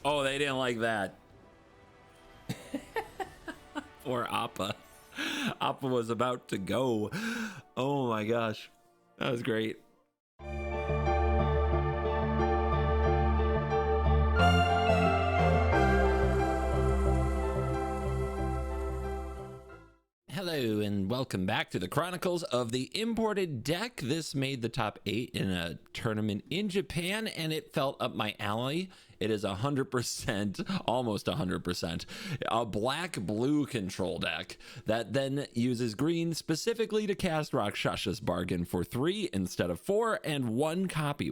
Oh, they didn't like that. Poor Appa. Appa was about to go. Oh my gosh. That was great. Hello and welcome back to the Chronicles of the Imported Deck. This made the top 8 in a tournament in Japan and it felt up my alley. It is 100%, almost 100%, a black-blue control deck that then uses green specifically to cast Rakshas's Bargain for 3 instead of 4, and one copy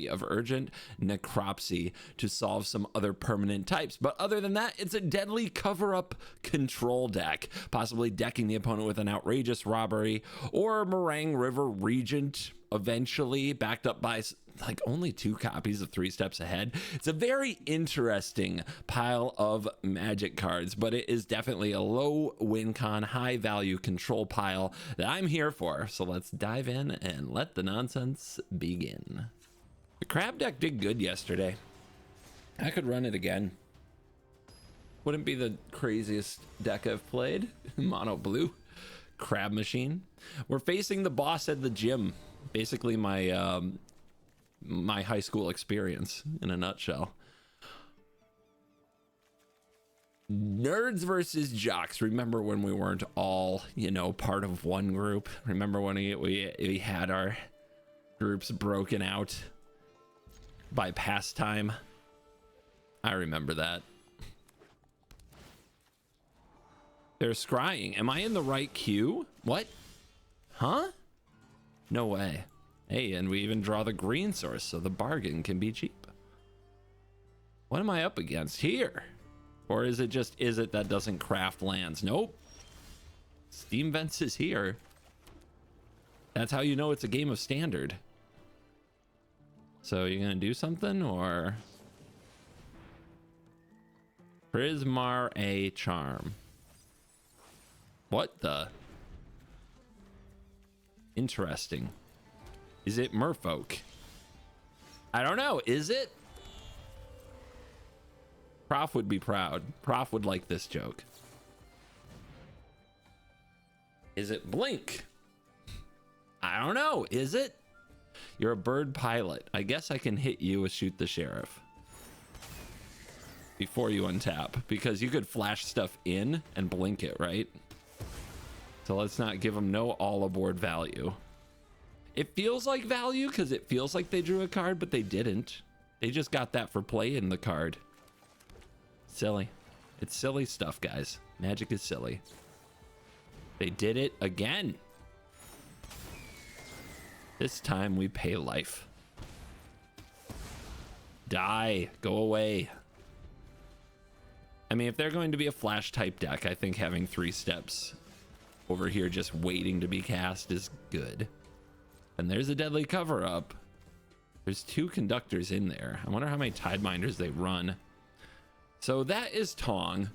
of Urgent Necropsy to solve some other permanent types. But other than that, it's a deadly cover-up control deck, possibly decking the opponent with an outrageous robbery or Meringue River Regent, eventually backed up by like only 2 copies of 3 Steps Ahead. It's a very interesting pile of Magic cards, but it is definitely a low win con, high value control pile that I'm here for. So let's dive in and let the nonsense begin. The crab deck did good yesterday. I could run it again. Wouldn't be the craziest deck I've played. Mono blue crab machine. We're facing the boss at the gym. Basically my my high school experience in a nutshell. Nerds versus jocks. Remember when we weren't all, you know, part of one group? Remember when we had our groups broken out by pastime? I remember that. They're scrying. Am I in the right queue? What? Huh? No way. Hey, and we even draw the green source, so the bargain can be cheap. What am I up against here? Or is it just, is it that doesn't craft lands? Nope. Steam Vents is here. That's how you know it's a game of Standard. So you're gonna do something, or? Prismar a Charm. What the? Interesting. Is it Merfolk? I don't know. Is it? Prof would be proud. Prof would like this joke. Is it Blink? I don't know. Is it? You're a bird pilot. I guess I can hit you with Shoot the Sheriff before you untap, because you could flash stuff in and blink it, right? So let's not give them no all aboard value. It feels like value because it feels like they drew a card, but they didn't. They just got that for playing the card. Silly. It's silly stuff, guys. Magic is silly. They did it again. This time we pay life. Die. Go away. I mean, if they're going to be a flash type deck, I think having 3 steps over here just waiting to be cast is good. And there's a deadly cover up. There's 2 conductors in there. I wonder how many Tidebinders they run. So that is Tong.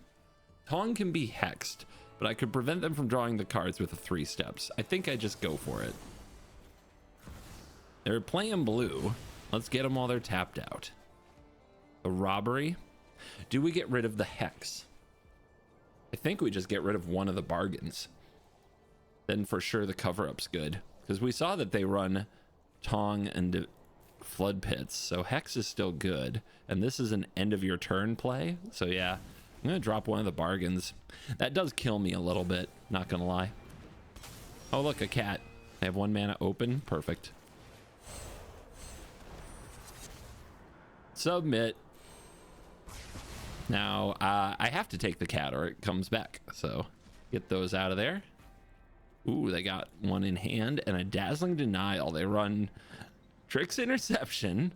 Tong can be hexed, but I could prevent them from drawing the cards with the 3 steps. I think I just go for it. They're playing blue. Let's get them while they're tapped out. The robbery. Do we get rid of the hex? I think we just get rid of one of the bargains. Then for sure the cover-up's good. Because we saw that they run Tong and Flood Pits, so Hex is still good. And this is an end of your turn play, so yeah. I'm gonna drop one of the bargains. That does kill me a little bit, not gonna lie. Oh look, a cat. I have 1 mana open, perfect. Submit. Now, I have to take the cat or it comes back, so get those out of there. Ooh, they got 1 in hand and a Dazzling Denial. They run Tricks Interception.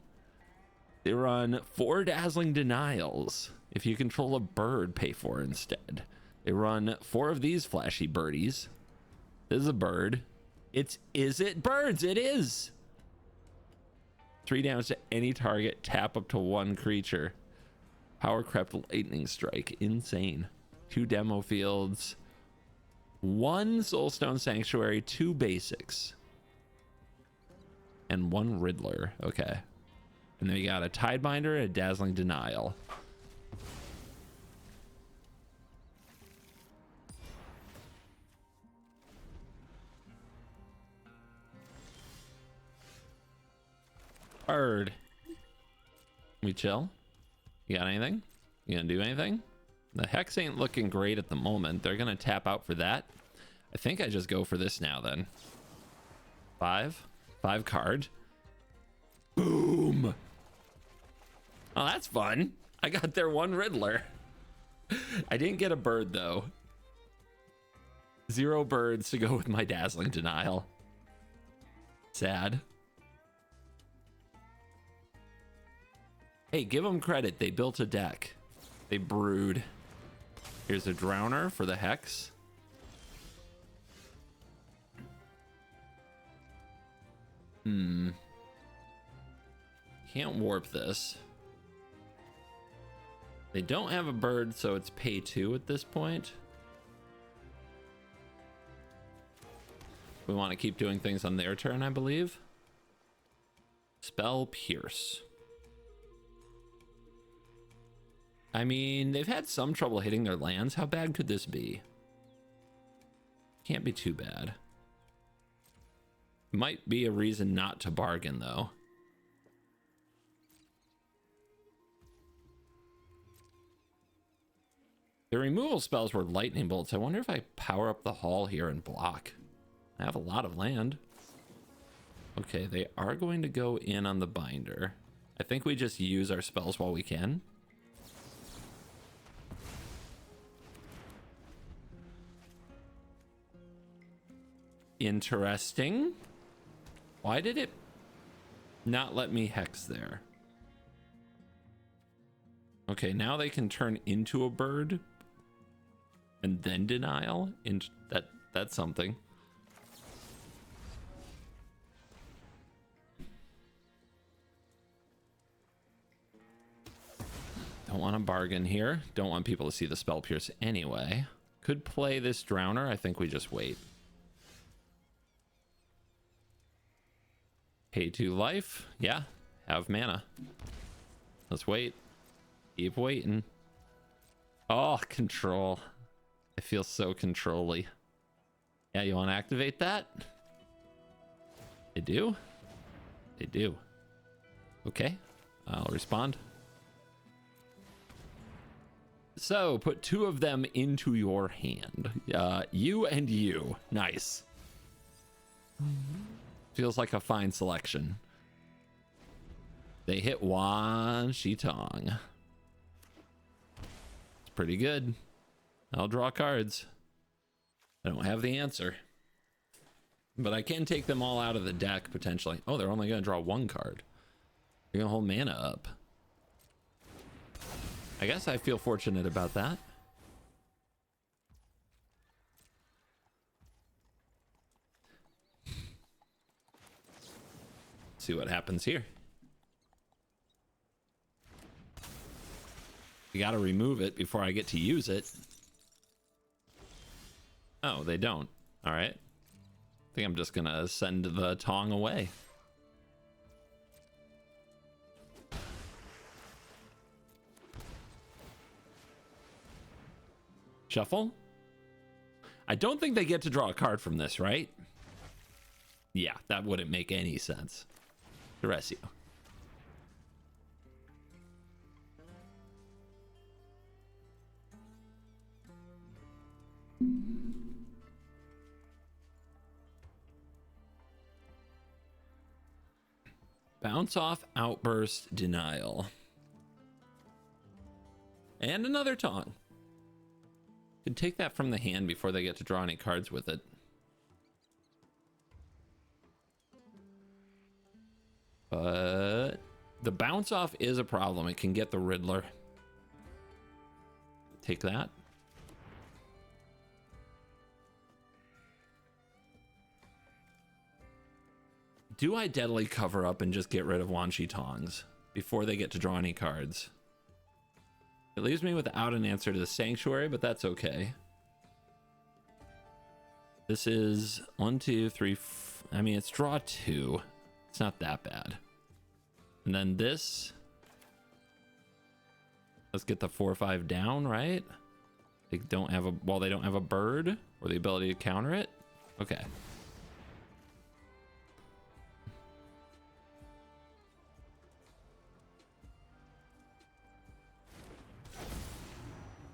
They run 4 Dazzling Denials. If you control a bird, pay 4 instead. They run 4 of these flashy birdies. This is a bird. Is it birds? It is. 3 damage to any target. Tap up to 1 creature. Power Crept Lightning Strike. Insane. 2 demo fields. 1 Soulstone Sanctuary, 2 basics, and 1 Riddler. Okay. And then we got a Tidebinder and a Dazzling Denial. Bird. We chill? You got anything? You gonna do anything? The Hex ain't looking great at the moment. They're gonna tap out for that. I think I just go for this now then. 5 card. Boom. Oh, that's fun. I got their one Riddler. I didn't get a bird though. 0 birds to go with my Dazzling Denial. Sad. Hey, give them credit. They built a deck. They brewed. Here's a Drowner for the Hex. Can't warp this. They don't have a bird, so it's pay 2 at this point. We want to keep doing things on their turn, I believe. Spell Pierce. I mean, they've had some trouble hitting their lands. How bad could this be? Can't be too bad. Might be a reason not to bargain, though. The removal spells were lightning bolts. I wonder if I power up the hall here and block. I have a lot of land. Okay, they are going to go in on the binder. I think we just use our spells while we can. Interesting. Why did it not let me hex there? Okay, now they can turn into a bird and then denial. That's something. Don't want to bargain here. Don't want people to see the Spell Pierce anyway. Could play this Drowner. I think we just wait. Pay 2 life. Yeah, have mana. Let's wait. Keep waiting. Oh, control. I feel so control-y. Yeah, you want to activate that? They do? They do. Okay, I'll respond. So, put 2 of them into your hand. You and you. Nice. Feels like a fine selection. They hit Wan Shitong. It's pretty good. I'll draw cards. I don't have the answer. But I can take them all out of the deck, potentially. Oh, they're only going to draw 1 card. They're going to hold mana up. I guess I feel fortunate about that. See what happens here. You got to remove it before I get to use it. Oh, they don't. All right. I think I'm just going to send the Tong away. Shuffle. I don't think they get to draw a card from this, right? Yeah, that wouldn't make any sense. The rest of you. Bounce off, outburst, denial. And another Tong. Could take that from the hand before they get to draw any cards with it. But the bounce off is a problem. It can get the Riddler. Take that. Do I deadly cover up and just get rid of Wan Shi-Tongs before they get to draw any cards? It leaves me without an answer to the Sanctuary, but that's okay. This is 1, 2, 3. I mean, it's draw 2. It's not that bad. And then this. Let's get the 4/5 down, right? They don't have a, well, they don't have a bird or the ability to counter it. Okay.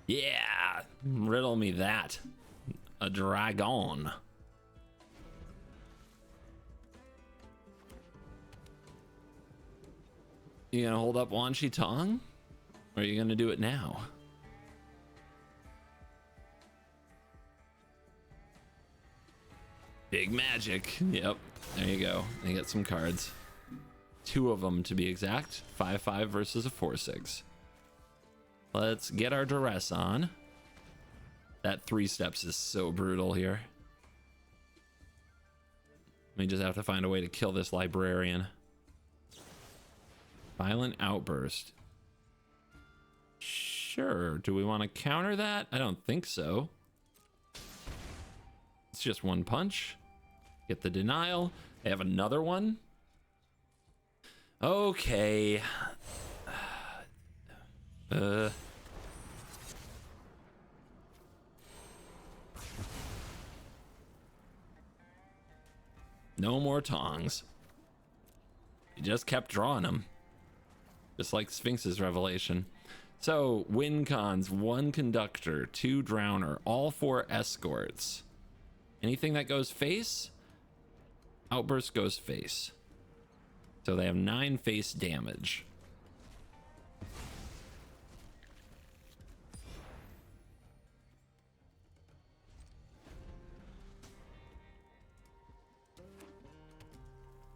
Yeah, riddle me that. A dragon. You gonna hold up Wan Shi Tong? Or are you gonna do it now? Big magic. Yep, there you go. You get some cards. 2 of them to be exact. 5-5 versus a 4-6. Let's get our duress on. That 3 steps is so brutal here. We just have to find a way to kill this librarian. Violent outburst. Sure. Do we want to counter that? I don't think so. It's just 1 punch. Get the denial. They have another one. Okay. No more tongs. You just kept drawing them. Just like Sphinx's revelation. So, win cons, 1 conductor, 2 drowner, all 4 escorts. Anything that goes face, outburst goes face. So they have 9 face damage.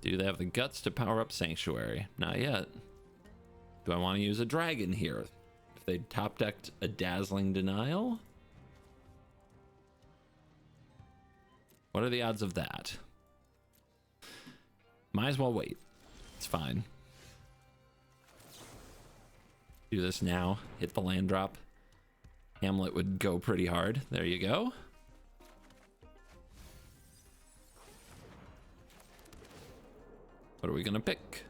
Do they have the guts to power up Sanctuary? Not yet. Do I want to use a dragon here? If they top decked a dazzling denial? What are the odds of that? Might as well wait. It's fine. Do this now. Hit the land drop. Hamlet would go pretty hard. There you go. What are we gonna pick?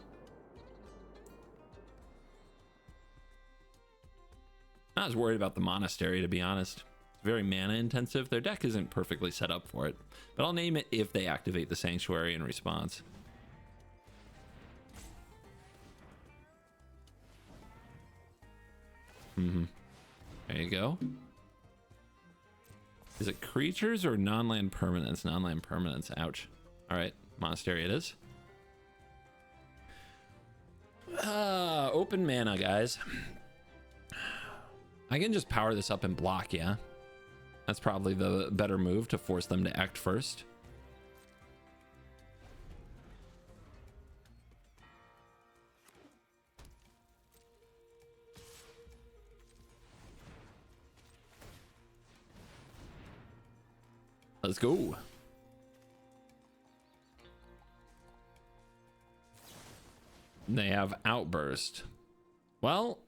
Not as worried about the monastery, to be honest. It's very mana intensive. Their deck isn't perfectly set up for it, but I'll name it if they activate the sanctuary in response. There you go. Is it creatures or non-land permanents? Non-land permanents. Ouch. All right, monastery it is. Open mana, guys. I can just power this up and block, yeah. That's probably the better move to force them to act first. Let's go. They have outburst. Well,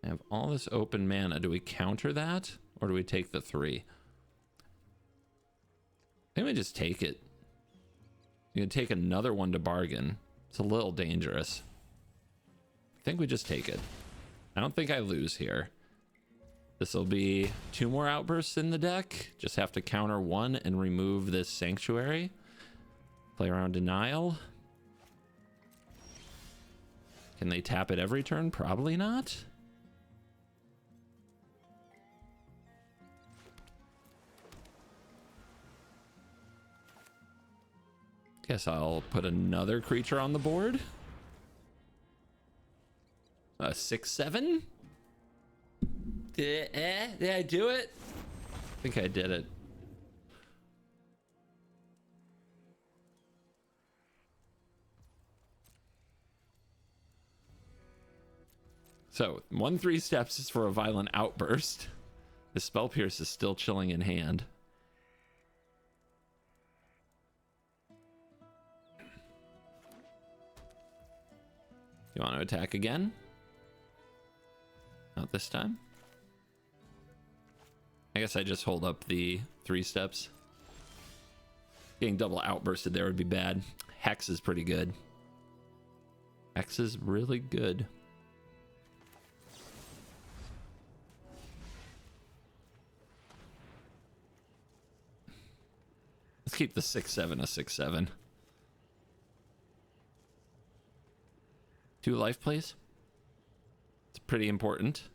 they have all this open mana. Do we counter that or do we take the 3? I think we just take it. You can take another one to bargain. It's a little dangerous. I think we just take it. I don't think I lose here. This will be 2 more outbursts in the deck. Just have to counter 1 and remove this sanctuary. Play around denial. Can they tap it every turn? Probably not. Guess I'll put another creature on the board. 6/7. Did I do it? I think I did it. So 1/3 steps is for a violent outburst. The spell pierce is still chilling in hand. You want to attack again? Not this time. I guess I just hold up the 3 steps. Getting double outbursted there would be bad. Hex is pretty good. Hex is really good. Let's keep the 6/7 a 6/7. 2 life, please. It's pretty important.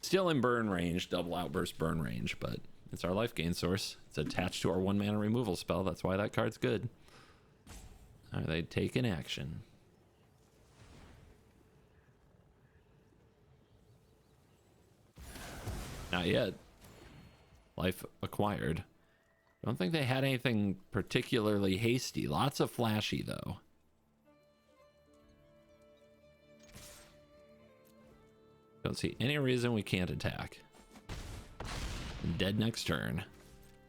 Still in burn range, double outburst burn range, but it's our life gain source. It's attached to our 1-mana removal spell. That's why that card's good. Are they taking action? Not yet. Life acquired. Don't think they had anything particularly hasty. Lots of flashy, though. Don't see any reason we can't attack. Dead next turn.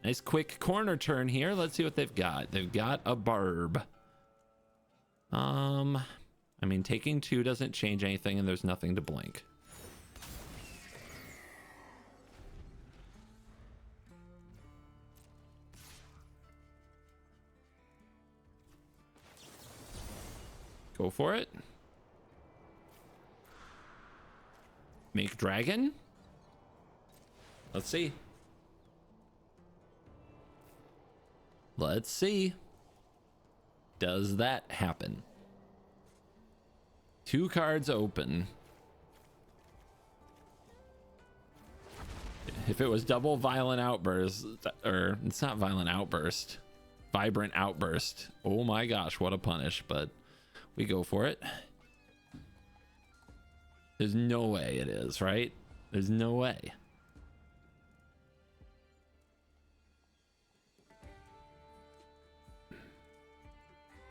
Nice quick corner turn here. Let's see what they've got. They've got a barb. I mean, taking 2 doesn't change anything, and there's nothing to blink. Go for it. Make dragon. Let's see. Let's see. Does that happen? 2 cards open. If it was double violent outburst, or it's not violent outburst, vibrant outburst. Oh my gosh, what a punish, but we go for it. There's no way it is, right? There's no way.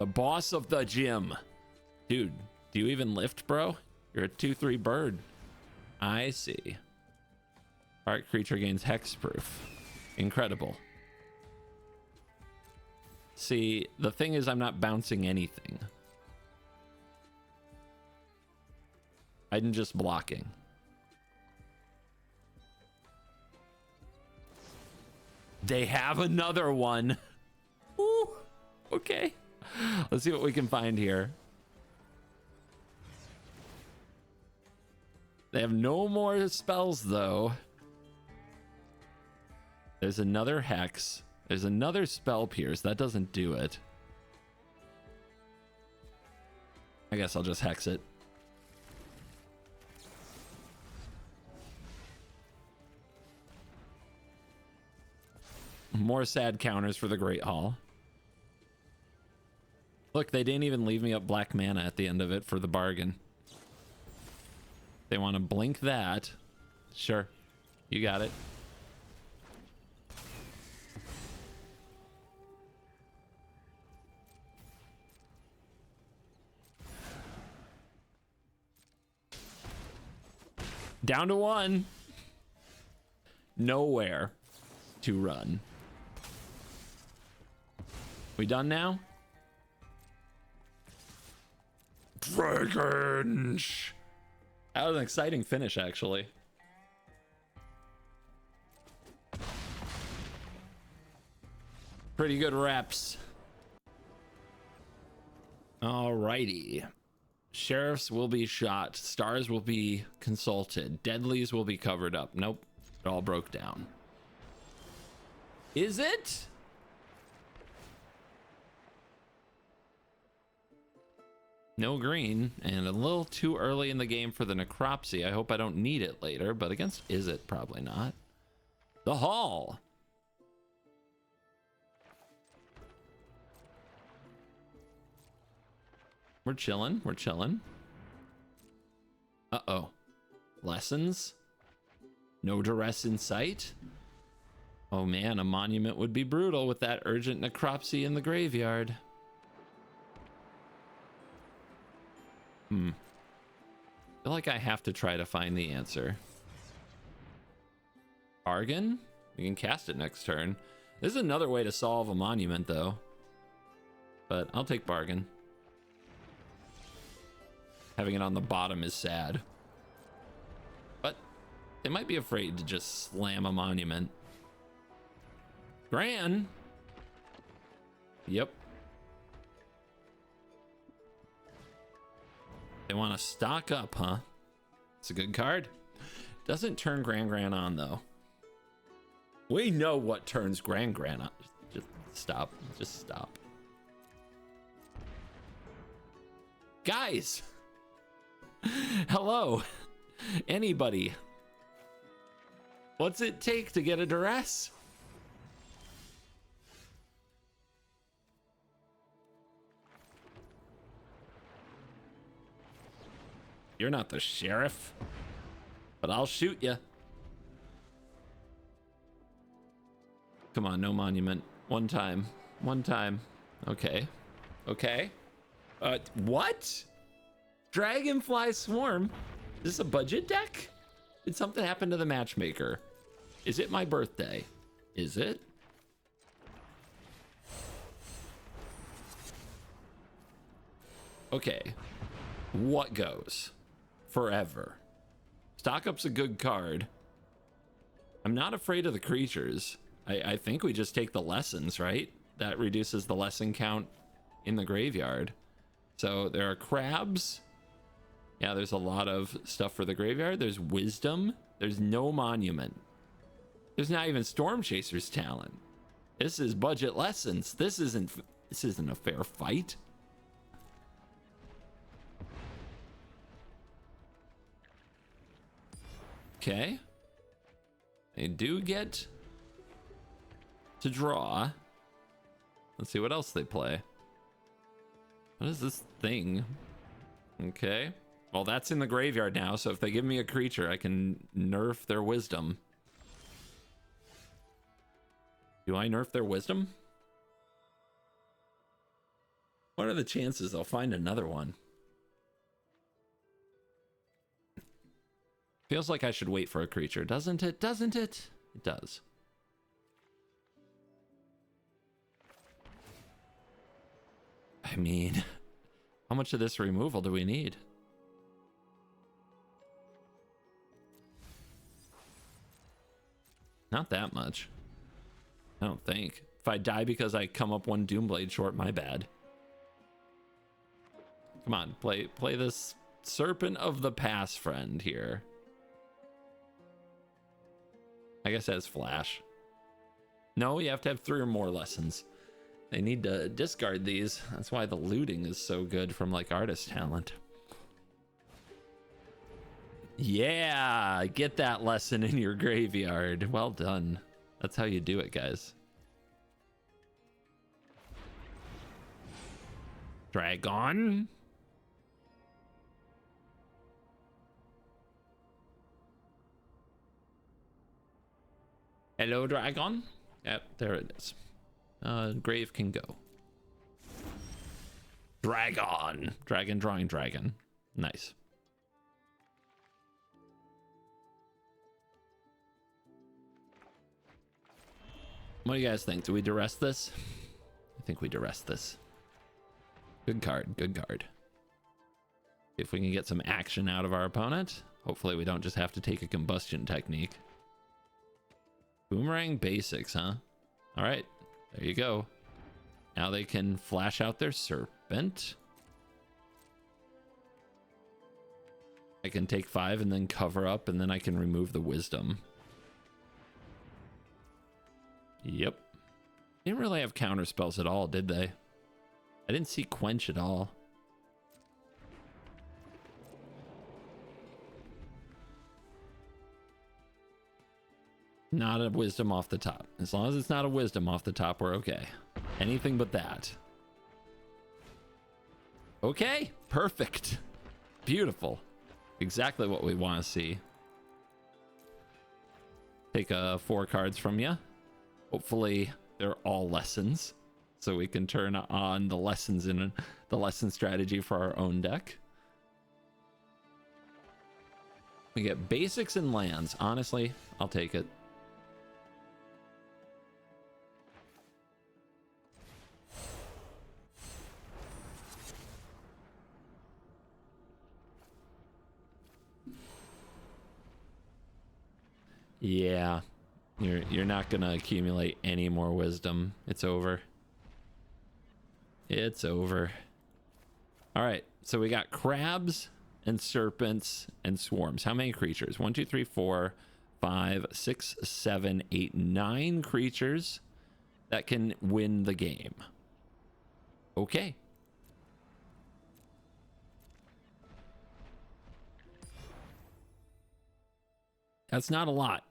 The boss of the gym. Dude, do you even lift, bro? You're a 2/3 bird. I see. Target creature gains hexproof. Incredible. See, the thing is I'm not bouncing anything. I'm just blocking. They have another one. Ooh, okay. Let's see what we can find here. They have no more spells, though. There's another hex. There's another spell pierce. That doesn't do it. I guess I'll just hex it. More sad counters for the Great Hall. Look, they didn't even leave me up black mana at the end of it for the bargain. They want to blink that. Sure. You got it. Down to 1. Nowhere to run. We done now? Dragons! That was an exciting finish, actually. Pretty good reps. Alrighty. Sheriffs will be shot. Stars will be consulted. Deadlies will be covered up. Nope. It all broke down. Is it? No green, and a little too early in the game for the necropsy. I hope I don't need it later, but against is it probably not. The Hall. We're chilling. We're chilling. Uh-oh. Lessons? No duress in sight? Oh man, a monument would be brutal with that urgent necropsy in the graveyard. I feel like I have to try to find the answer. Bargain? We can cast it next turn. This is another way to solve a monument, though. But I'll take bargain. Having it on the bottom is sad. But they might be afraid to just slam a monument. Gran? Yep. They want to stock up, huh? It's a good card. Doesn't turn Gran on, though. We know what turns Gran on. Just stop. Just stop. Guys! Hello! Anybody? What's it take to get a duress? You're not the sheriff, but I'll shoot you. Come on, no monument. One time. One time. Okay. Okay. What? Dragonfly Swarm? Is this a budget deck? Did something happen to the matchmaker? Is it my birthday? Is it? Okay. What goes? Forever. Stock Up's a good card. I'm not afraid of the creatures. I think we just take the lessons, right? That reduces the lesson count in the graveyard. So there are crabs. Yeah, there's a lot of stuff for the graveyard. There's wisdom. There's no monument. There's not even Storm Chaser's talent. This is budget lessons. This isn't a fair fight. Okay. They do get to draw. Let's see what else they play. What is this thing? Okay. Well, that's in the graveyard now, so if they give me a creature, I can nerf their wisdom. Do I nerf their wisdom? What are the chances they'll find another one? Feels like I should wait for a creature, doesn't it? Doesn't it? It does. I mean, how much of this removal do we need? Not that much. I don't think. If I die because I come up one Doomblade short, my bad. Come on, play this Serpent of the Past friend here. I guess that's Flash. No, you have to have 3 or more lessons. They need to discard these. That's why the looting is so good from like artist talent. Yeah, get that lesson in your graveyard. Well done. That's how you do it, guys. Dragon. Hello, Dragon. Yep, there it is. Grave can go. Dragon. Dragon drawing dragon. Nice. What do you guys think? Do we duress this? I think we duress this. Good card. Good card. If we can get some action out of our opponent, hopefully we don't just have to take a combustion technique. Boomerang basics, huh? All right, there you go. Now they can flash out their serpent. I can take 5 and then cover up, and then I can remove the wisdom. Yep. Didn't really have counter spells at all, did they? I didn't see quench at all. Not a wisdom off the top. As long as it's not a wisdom off the top, we're okay. Anything but that. Okay, perfect. Beautiful. Exactly what we want to see. Take 4 cards from you. Hopefully they're all lessons, so we can turn on the lessons in the lesson strategy for our own deck. We get basics and lands. Honestly, I'll take it. Yeah, you're not gonna accumulate any more wisdom. It's over. It's over. All right, so we got crabs and serpents and swarms. How many creatures? 1, 2, 3, 4, 5, 6, 7, 8, 9 creatures that can win the game. Okay. That's not a lot.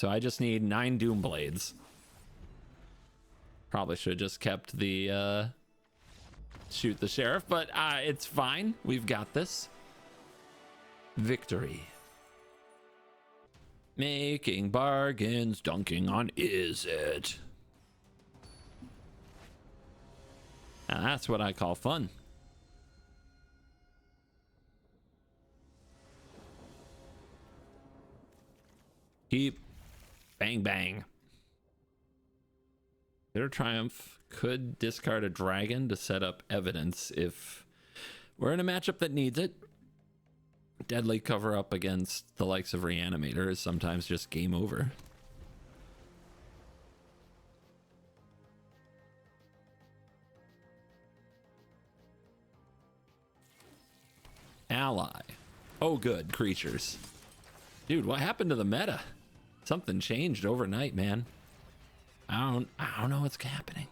So I just need 9 Doom Blades. Probably should have just kept the shoot the sheriff, but it's fine. We've got this. Victory. Making bargains, dunking on is it? Now that's what I call fun. Keep. Bang, bang. Bitter Triumph could discard a dragon to set up evidence if we're in a matchup that needs it. Deadly cover up against the likes of Reanimator is sometimes just game over. Ally. Oh, good. Creatures. Dude, what happened to the meta? Something changed overnight, man. I don't know what's happening.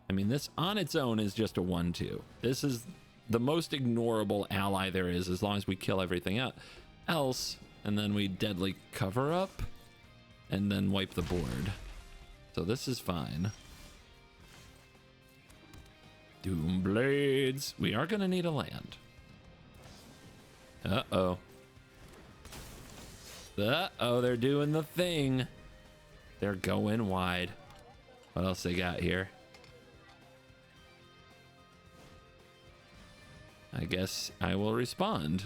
I mean, this on its own is just a 1/2. This is the most ignorable ally there is, as long as we kill everything else, and then we deadly cover up and then wipe the board. So this is fine. Doom Blades. We are gonna need a land. Uh-oh. Uh-oh, they're doing the thing. They're going wide. What else they got here? I guess I will respond.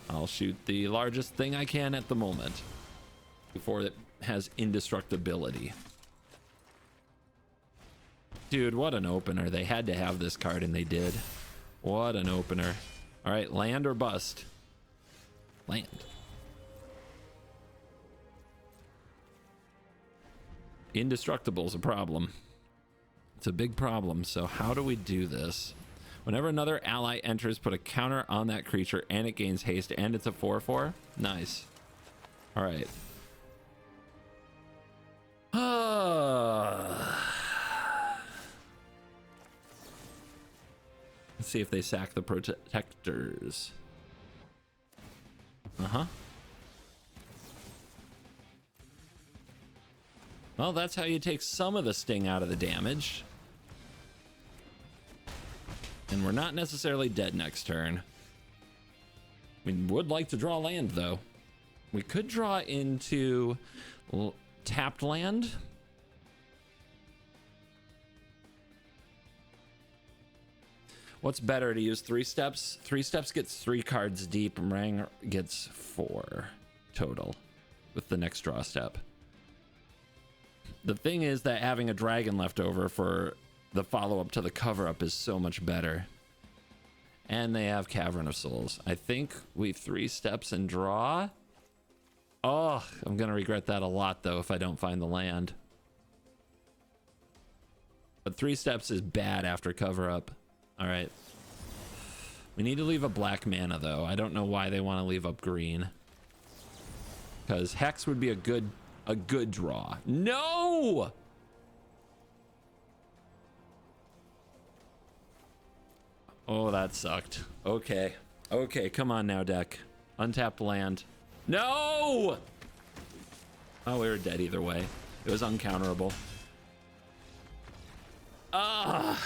I'll shoot the largest thing I can at the moment before it has indestructibility. Dude, what an opener. They had to have this card and they did. What an opener. All right, land or bust? Land. Indestructible is a problem. It's a big problem. So how do we do this? Whenever another ally enters, put a counter on that creature and it gains haste and it's a 4/4. Nice. All right. Let's see if they sack the protectors. Well, that's how you take some of the sting out of the damage. And we're not necessarily dead next turn. We would like to draw land, though. We could draw into tapped land. What's better, to use 3 steps? 3 steps gets 3 cards deep, and Rang gets 4 total with the next draw step. The thing is that having a dragon left over for the follow-up to the cover-up is so much better. And they have Cavern of Souls. I think we 3 steps and draw. Oh, I'm gonna regret that a lot, though, if I don't find the land. But 3 steps is bad after cover-up. All right. We need to leave a black mana, though. I don't know why they want to leave up green. Because Hex would be a good draw. No! Oh, that sucked. Okay. Okay, come on now, deck. Untapped land. No! Oh, we were dead either way. It was uncounterable. Ah!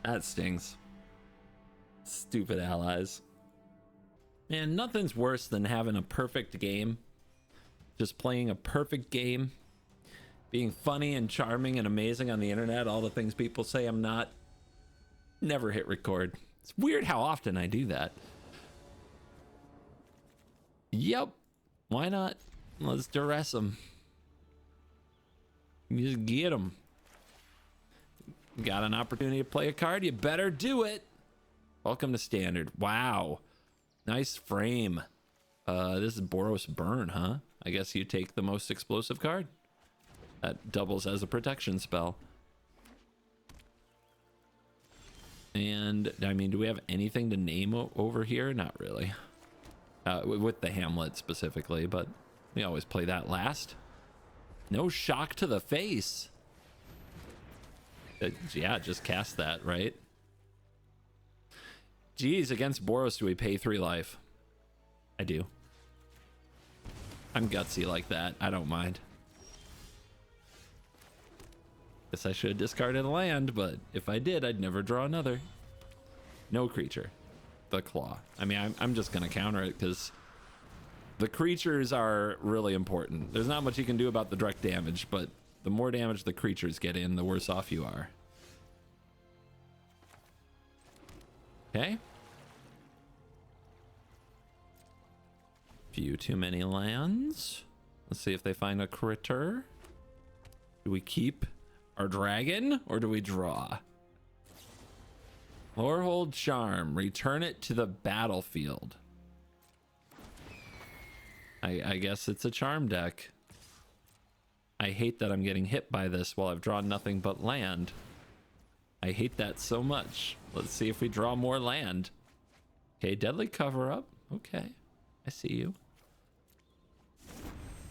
That stings. Stupid allies. Man, nothing's worse than having a perfect game. Just playing a perfect game. Being funny and charming and amazing on the internet. All the things people say I'm not. Never hit record. It's weird how often I do that. Yep. Why not? Let's duress them. You just get them. Got an opportunity to play a card, you better do it. Welcome to Standard. Wow. Nice frame. This is Boros Burn, huh? I guess you take the most explosive card. That doubles as a protection spell. And, I mean, do we have anything to name over here? Not really. With the Hamlet specifically, but we always play that last. No shock to the face. Yeah, just cast that, right? Geez, against Boros, do we pay 3 life? I do. I'm gutsy like that. I don't mind. Guess I should have discarded a land, but if I did, I'd never draw another. No creature. The claw. I mean, I'm just going to counter it because the creatures are really important. There's not much you can do about the direct damage, but the more damage the creatures get in, the worse off you are. Okay. Few too many lands. Let's see if they find a critter. Do we keep our dragon or do we draw? Lorehold Charm. Return it to the battlefield. I guess it's a charm deck. I hate that I'm getting hit by this while I've drawn nothing but land. I hate that so much. Let's see if we draw more land. Okay, Deadly Cover Up. Okay, I see you.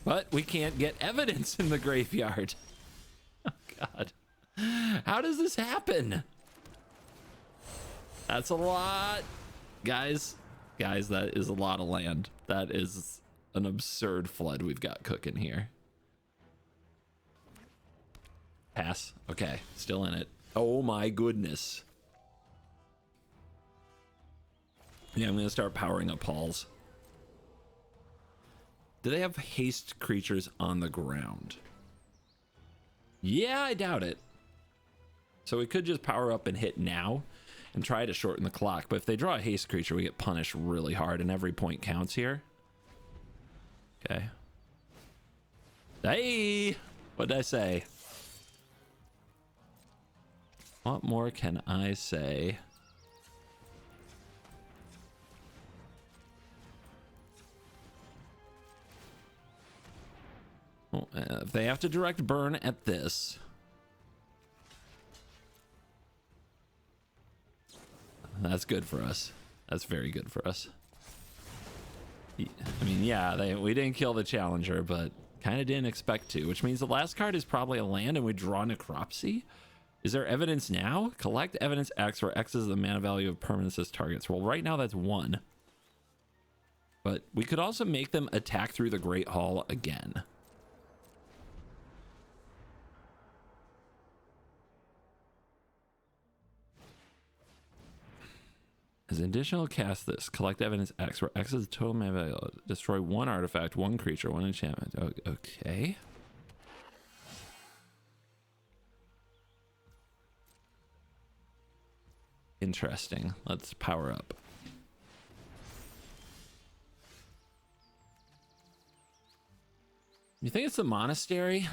But we can't get evidence in the graveyard. Oh, God. How does this happen? That's a lot. Guys, that is a lot of land. That is an absurd flood we've got cooking here. Pass. Okay, still in it. Oh my goodness. Yeah, I'm gonna start powering up halls. Do they have haste creatures on the ground? Yeah, I doubt it. So we could just power up and hit now and try to shorten the clock. But if they draw a haste creature, we get punished really hard and every point counts here. Okay. Hey! What did I say? What more can I say? Well, if they have to direct burn at this, that's good for us. That's very good for us. I mean, yeah, we didn't kill the challenger, but kind of didn't expect to, which means the last card is probably a land and we draw Necropsy. Is there evidence now? Collect evidence X, where X is the mana value of permanents as targets. Well, right now that's 1. But we could also make them attack through the Great Hall again. As an additional cast this, collect evidence X, where X is the total mana value. Destroy 1 artifact, 1 creature, 1 enchantment. Okay. Interesting. Let's power up. You think it's the monastery?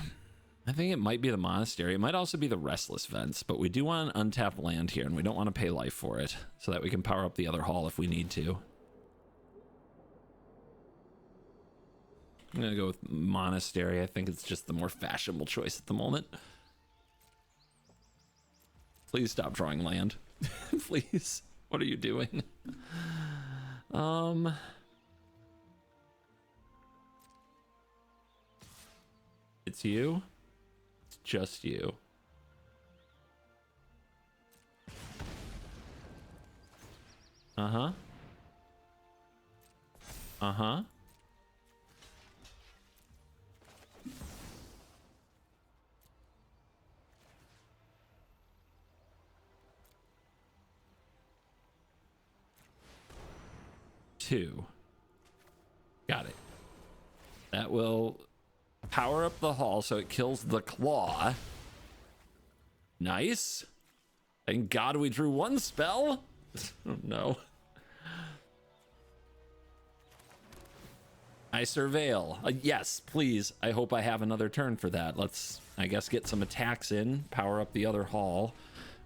I think it might be the monastery. It might also be the Restless Vents, but we do want an untapped land here, and we don't want to pay life for it, so that we can power up the other hall if we need to. I'm going to go with monastery. I think it's just the more fashionable choice at the moment. Please stop drawing land. Please. What are you doing? It's you. It's just you. Uh-huh. Uh-huh. Two. Got it. That will power up the hall so it kills the claw. Nice. Thank God we drew 1 spell. Oh, no. I surveil. Yes, please. I hope I have another turn for that. Let's, I guess, get some attacks in. Power up the other hall.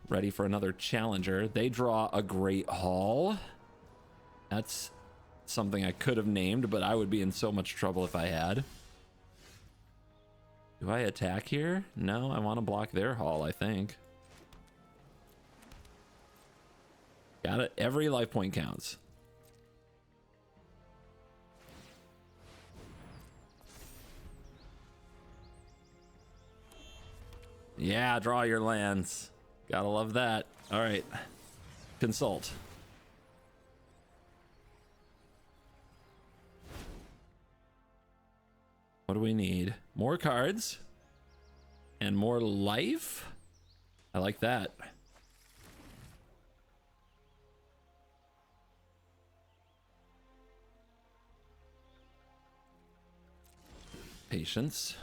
Ready for another challenger. They draw a Great Hall. That's something I could have named, but I would be in so much trouble if I had. Do I attack here? No, I want to block their hall, I think. Got it. Every life point counts. Yeah, draw your lands. Gotta love that. All right. Consult. What do we need? More cards and more life. I like that. Patience.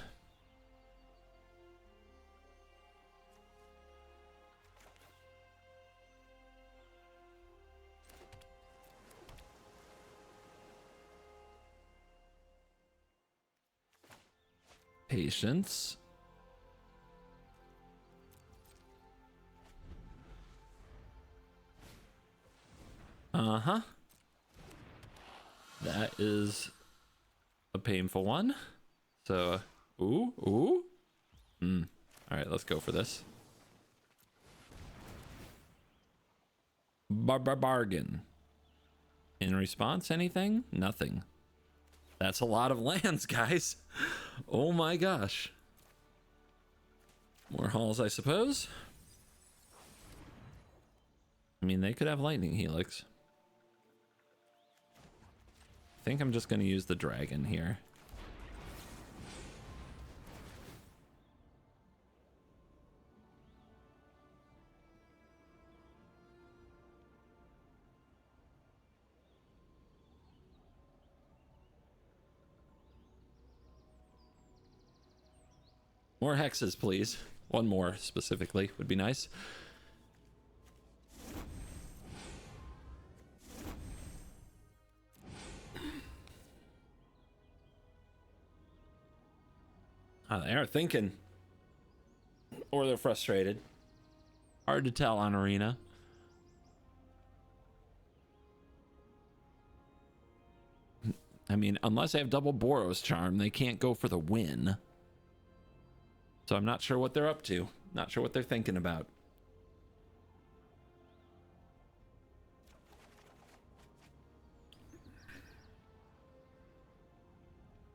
Patience. Uh-huh. That is a painful one. So, ooh. All right, let's go for this. Bargain. In response, anything? Nothing. That's a lot of lands, guys. Oh my gosh. More halls, I suppose. I mean, they could have lightning helix. I think I'm just going to use the dragon here. More hexes, please. One more specifically would be nice. Oh, they are thinking. Or they're frustrated. Hard to tell on Arena. I mean, unless they have double Boros Charm, they can't go for the win. So I'm not sure what they're up to. Not sure what they're thinking about.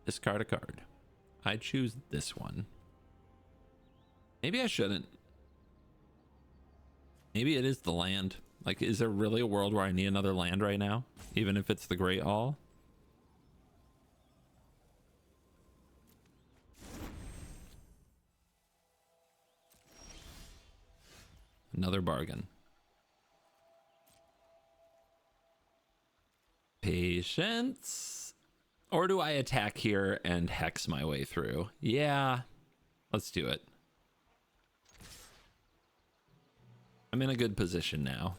Discard a card. I choose this one. Maybe I shouldn't. Maybe it is the land. Like, is there really a world where I need another land right now? Even if it's the Great Hall? Another bargain. Patience. Or do I attack here and hex my way through? Yeah, let's do it. I'm in a good position now.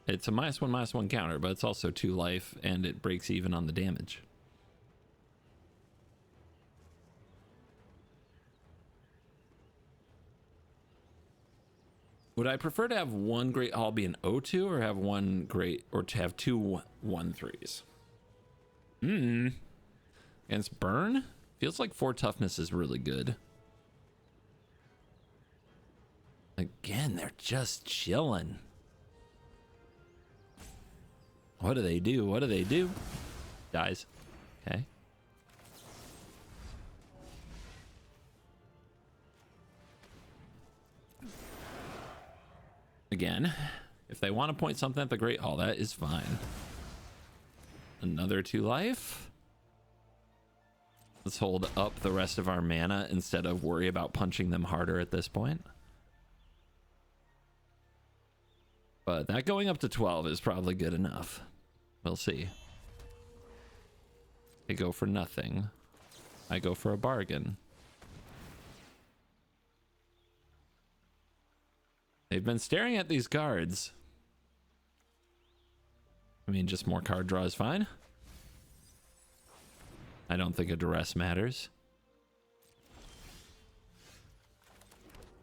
It's a -1/-1 counter, but it's also 2 life, and it breaks even on the damage. Would I prefer to have one Great Hall be an O2 or have one great, or to have two 1/3s? Against Burn? Feels like 4 toughness is really good. Again, they're just chilling. What do they do? What do they do? Dies. Okay. Again, if they want to point something at the Great Hall, that is fine. Another 2 life. Let's hold up the rest of our mana instead of worry about punching them harder at this point. But that going up to 12 is probably good enough. We'll see. They go for nothing. I go for a bargain. They've been staring at these cards. I mean, just more card draw is fine. I don't think a duress matters.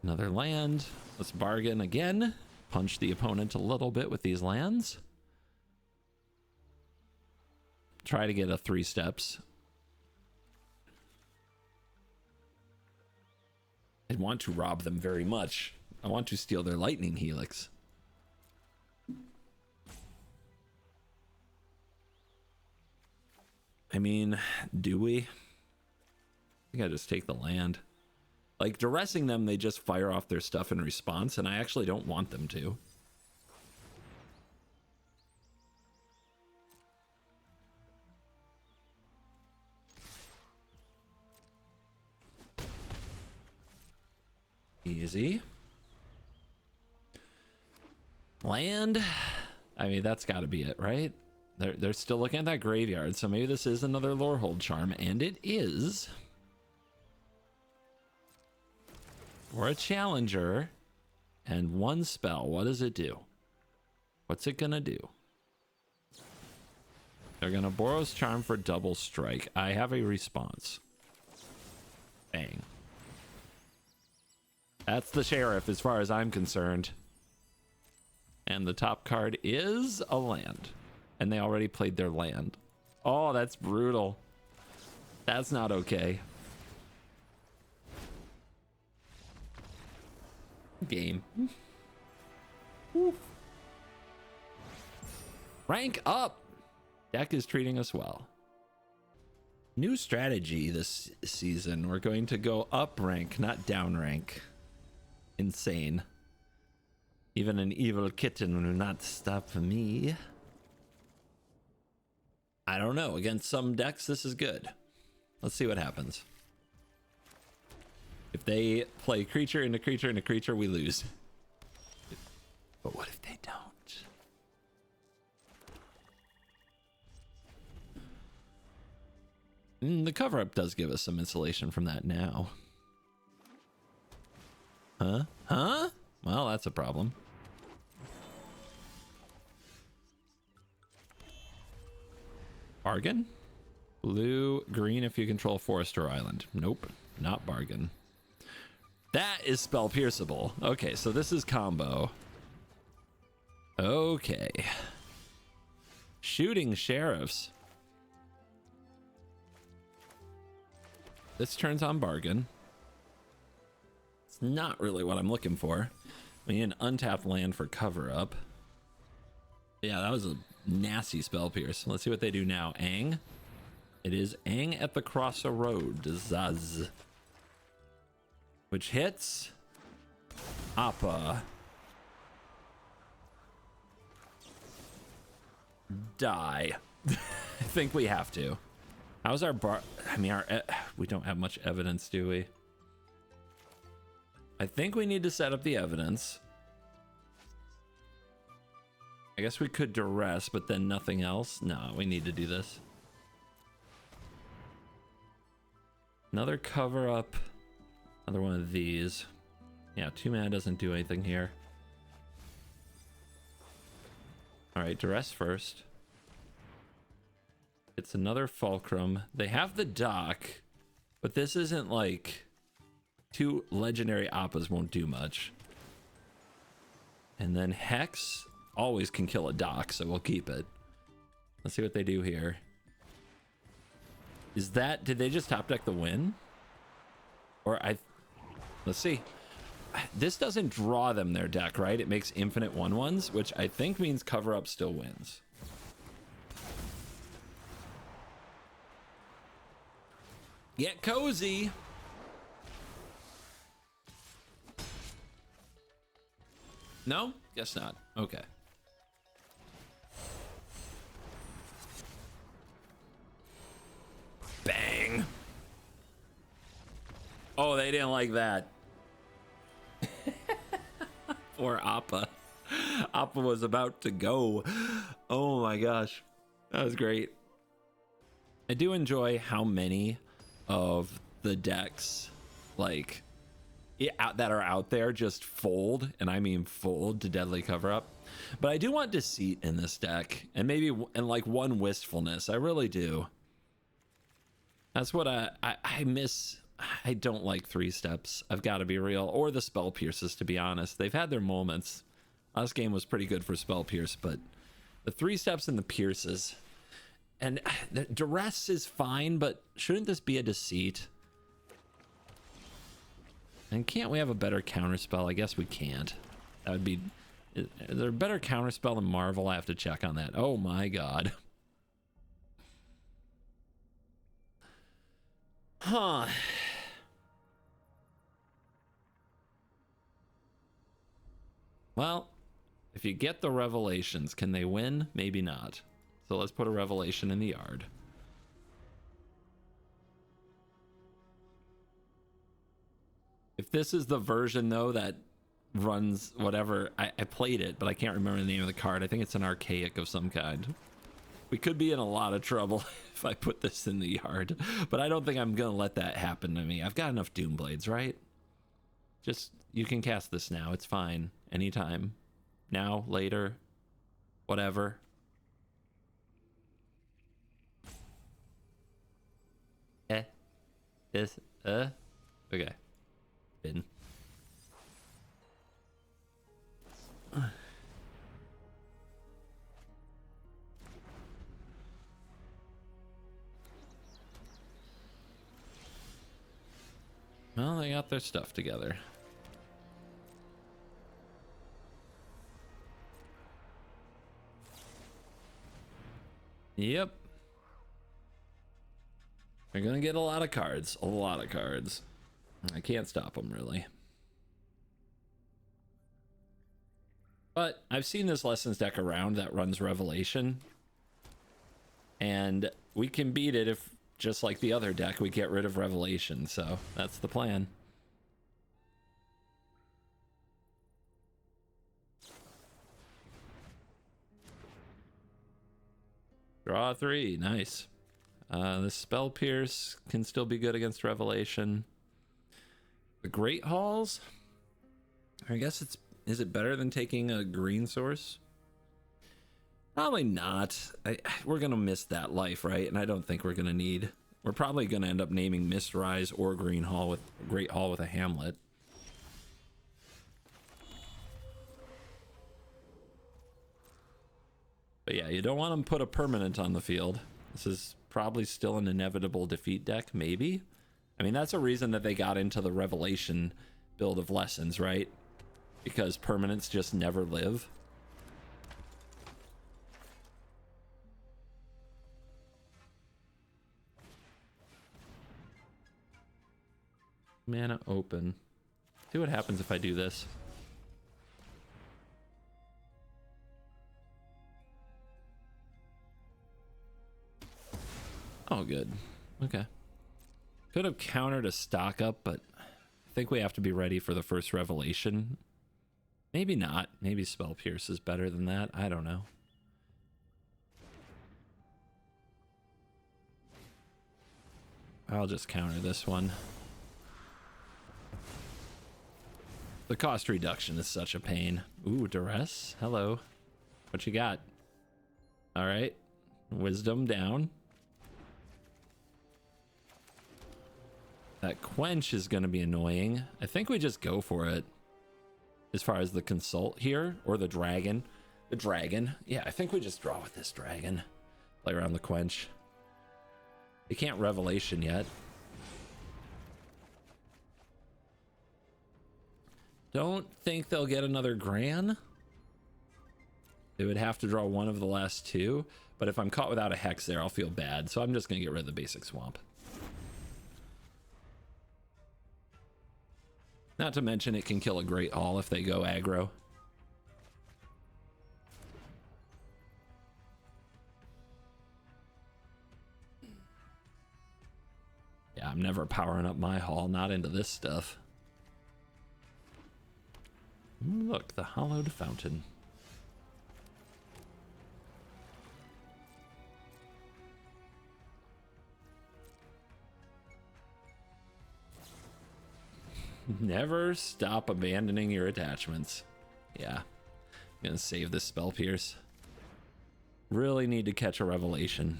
Another land. Let's bargain again. Punch the opponent a little bit with these lands. Try to get a 3 steps. I want to rob them very much. I want to steal their lightning helix. I mean, do we? I think I just take the land. Like, duressing them, they just fire off their stuff in response, and I actually don't want them to. Easy. Land. I mean, that's got to be it, right? They're still looking at that graveyard, so maybe this is another Lorehold charm, and it is. For a challenger and one spell. What does it do? What's it gonna do? They're gonna Boros charm for double strike. I have a response. Bang. That's the sheriff as far as I'm concerned. And the top card is a land. And they already played their land. Oh, that's brutal. That's not okay. Game. Rank up. Deck is treating us well. New strategy this season. We're going to go up rank, not down rank. Insane. Even an evil kitten will not stop me. I don't know. Against some decks, this is good. Let's see what happens. If they play creature into creature into creature, we lose. But what if they don't? The cover up does give us some insulation from that now. Huh? Well, that's a problem. Bargain? Blue, green if you control forest or island. Nope, not bargain. That is spell pierceable. Okay, so this is combo. Okay. Shooting sheriffs. This turns on bargain. It's not really what I'm looking for. We need an untapped land for cover up. Yeah, that was a nasty spell pierce. Let's see what they do now. Ang. It is Ang at the crossroad. Zaz. Which hits Appa. Die. I think we have to. How's our bar? I mean, we don't have much evidence, do we? I think we need to set up the evidence. I guess we could duress, but then nothing else. No, we need to do this. Another cover up. Another one of these. Yeah, 2 mana doesn't do anything here. All right, duress first. It's another fulcrum. They have the dock, but this isn't like 2 legendary Appas won't do much. And then Hex always can kill a dock, so we'll keep it. Let's see what they do here. Is that, did they just top deck the win? Or let's see. This doesn't draw them their deck, right? It makes infinite 1/1s, which I think means cover up still wins. Get cozy. No? Guess not. Okay. Bang. Oh, they didn't like that. Poor Appa. Appa was about to go. Oh my gosh. That was great. I do enjoy how many of the decks like that are out there just fold, and I mean fold to deadly cover up. But I do want Deceit in this deck, and maybe and like one Wistfulness. I really do. That's what I miss. I don't like 3 steps. I've got to be real, or the spell pierces, to be honest. They've had their moments. Last game was pretty good for spell pierce, but the 3 steps and the pierces. And the duress is fine, but shouldn't this be a Deceit? And can't we have a better counterspell? I guess we can't. That would be... Is there a better counterspell than Marvel? I have to check on that. Oh my god. Huh. Well, if you get the revelations, can they win? Maybe not. So let's put a revelation in the yard. If this is the version, though, that runs whatever, I played it, but I can't remember the name of the card. I think it's an archaic of some kind. We could be in a lot of trouble if I put this in the yard, but I don't think I'm going to let that happen to me. I've got enough Doom Blades, right? Just, you can cast this now. It's fine. Anytime. Now, later, whatever. Okay. Bin. Well, they got their stuff together. Yep. They're gonna get a lot of cards. A lot of cards. I can't stop them, really. But I've seen this Lessons deck around that runs Revelation. And we can beat it if, just like the other deck, we get rid of Revelation. So that's the plan. Draw 3. Nice. The Spell Pierce can still be good against Revelation. The Great Halls, I guess is it better than taking a green source? Probably not. We're gonna miss that life, right? And I don't think we're probably gonna end up naming Mistrise or Great Hall with a Hamlet. But yeah, you don't want to put a permanent on the field. This is probably still an inevitable defeat deck, maybe. I mean, that's a reason that they got into the Revelation build of Lessons, right? Because permanents just never live. Mana open. See what happens if I do this. Oh, good. Okay. Could have countered a stock up, but I think we have to be ready for the first Revelation. Maybe not. Maybe Spell Pierce is better than that. I don't know. I'll just counter this one. The cost reduction is such a pain. Ooh, Duress. Hello. What you got? All right. Wisdom down. That Quench is going to be annoying. I think we just go for it. As far as the Consult here, or the Dragon. The Dragon. Yeah, I think we just draw with this Dragon. Play around the Quench. They can't Revelation yet. Don't think they'll get another Gran. They would have to draw one of the last two. But if I'm caught without a Hex there, I'll feel bad. So I'm just going to get rid of the basic Swamp. Not to mention it can kill a Great Hall if they go aggro. Yeah, I'm never powering up my Hall, not into this stuff. Look, the Hollowed Fountain. Never stop abandoning your attachments. Yeah. I'm gonna save this Spell Pierce. Really need to catch a Revelation.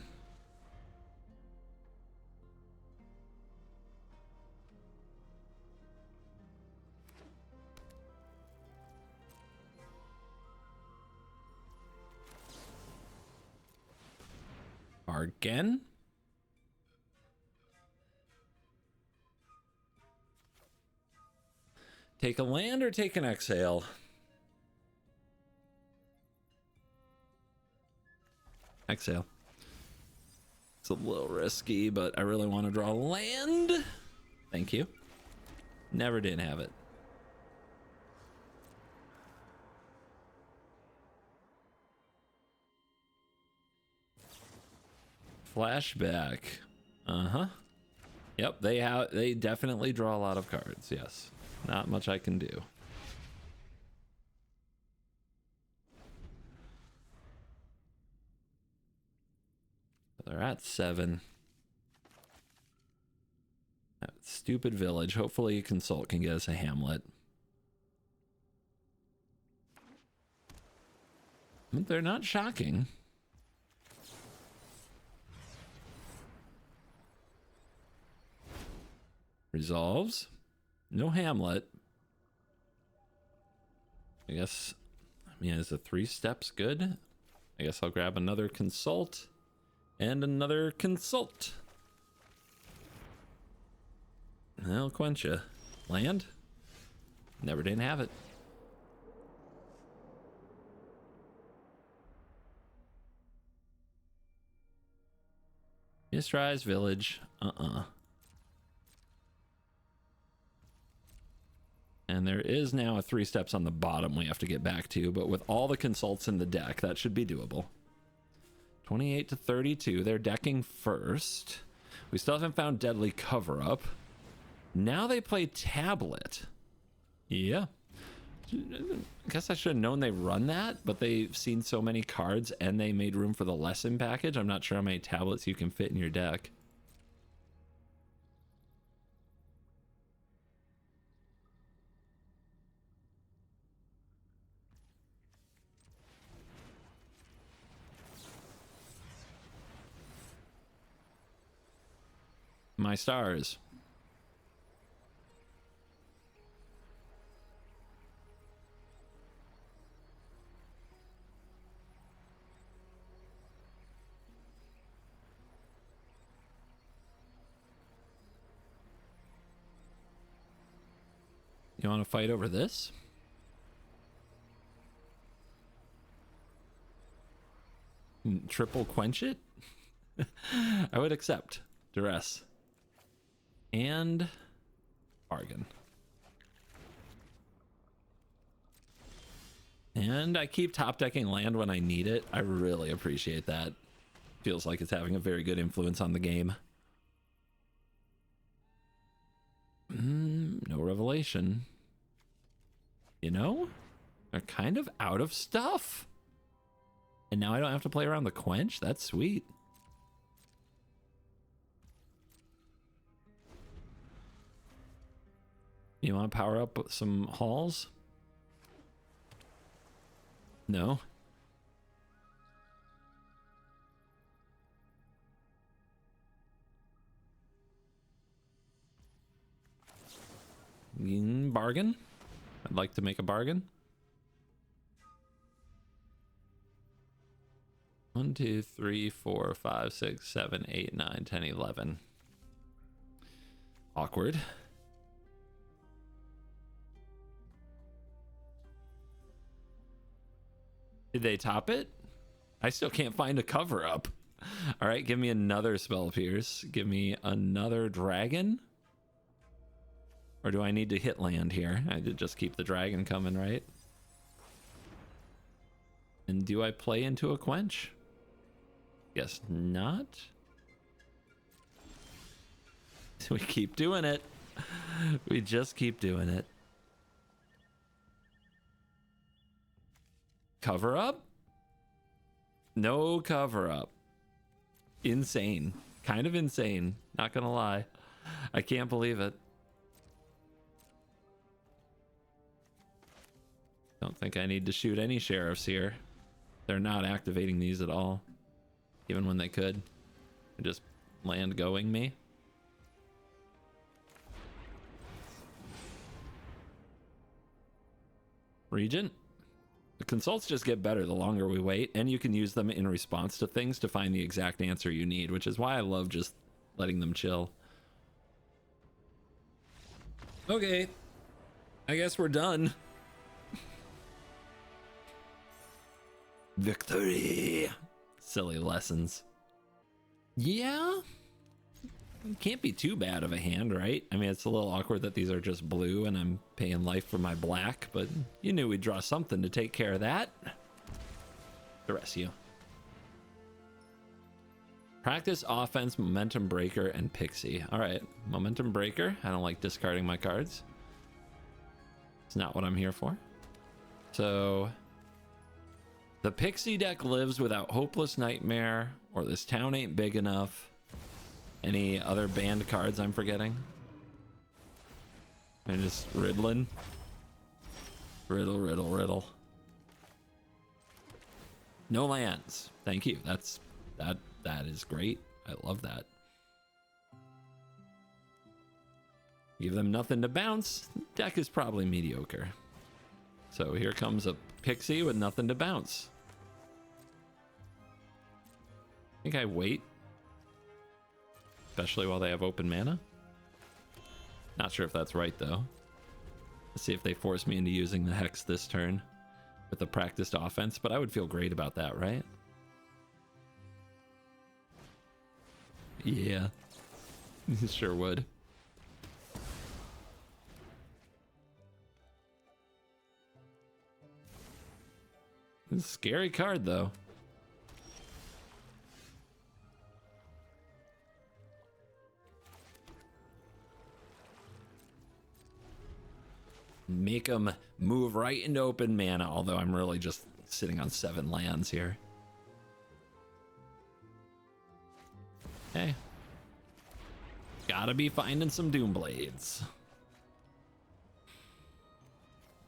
Again? Take a land or take an exhale? Exhale. It's a little risky, but I really want to draw land. Thank you. Never did have it. Flashback. Uh-huh. Yep, they definitely draw a lot of cards, yes. Not much I can do. They're at 7. That stupid village. Hopefully Consult can get us a hamlet. But they're not shocking. Resolves. No hamlet. I guess, I mean, is the 3 steps good? I guess I'll grab another Consult and another Consult. I'll quench ya. Land? Never didn't have it. Mistrise village. And there is now a 3 steps on the bottom we have to get back to, but with all the Consults in the deck, that should be doable. 28 to 32. They're decking first. We still haven't found Deadly Cover-Up. Now they play Tablet. Yeah. I guess I should have known they run that, but they've seen so many cards and they made room for the lesson package. I'm not sure how many tablets you can fit in your deck. My stars. You want to fight over this? Triple quench it? I would accept. Duress. And bargain. And I keep top decking land when I need it. I really appreciate that. Feels like it's having a very good influence on the game. No revelation. You know, they're kind of out of stuff. And now I don't have to play around the quench. That's sweet. You want to power up some halls? No. Bargain? I'd like to make a bargain. 1, 2, 3, 4, 5, 6, 7, 8, 9, 10, 11. Awkward. Did they top it? I still can't find a cover up. All right, give me another Spell Pierce. Give me another dragon. Or do I need to hit land here? I did just keep the dragon coming, right? And do I play into a quench? Guess not. We keep doing it. We just keep doing it. Cover up? No cover up. Insane. Kind of insane. Not gonna lie. I can't believe it. Don't think I need to shoot any sheriffs here. They're not activating these at all. Even when they could. They're just land going me. Regent? The consults just get better the longer we wait, and you can use them in response to things to find the exact answer you need, which is why I love just letting them chill. Okay. I guess we're done. Victory. Silly lessons. Yeah. Can't be too bad of a hand, right? I mean, it's a little awkward that these are just blue and I'm paying life for my black, but you knew we'd draw something to take care of that. The rest of you. Practice offense, momentum breaker, and pixie. All right, momentum breaker. I don't like discarding my cards. It's not what I'm here for. So the pixie deck lives without Hopeless Nightmare or This Town Ain't Big Enough. Any other banned cards I'm forgetting? And just riddling. Riddle, riddle, riddle. No lands. Thank you. That is great. I love that. Give them nothing to bounce. Deck is probably mediocre. So here comes a pixie with nothing to bounce. I think I wait. Especially while they have open mana. Not sure if that's right though. Let's see if they force me into using the Hex this turn with a practiced offense, but I would feel great about that, right? Yeah. Sure would. It's a scary card though. Make them move right into open mana, although I'm really just sitting on 7 lands here. Hey. Gotta be finding some Doom Blades.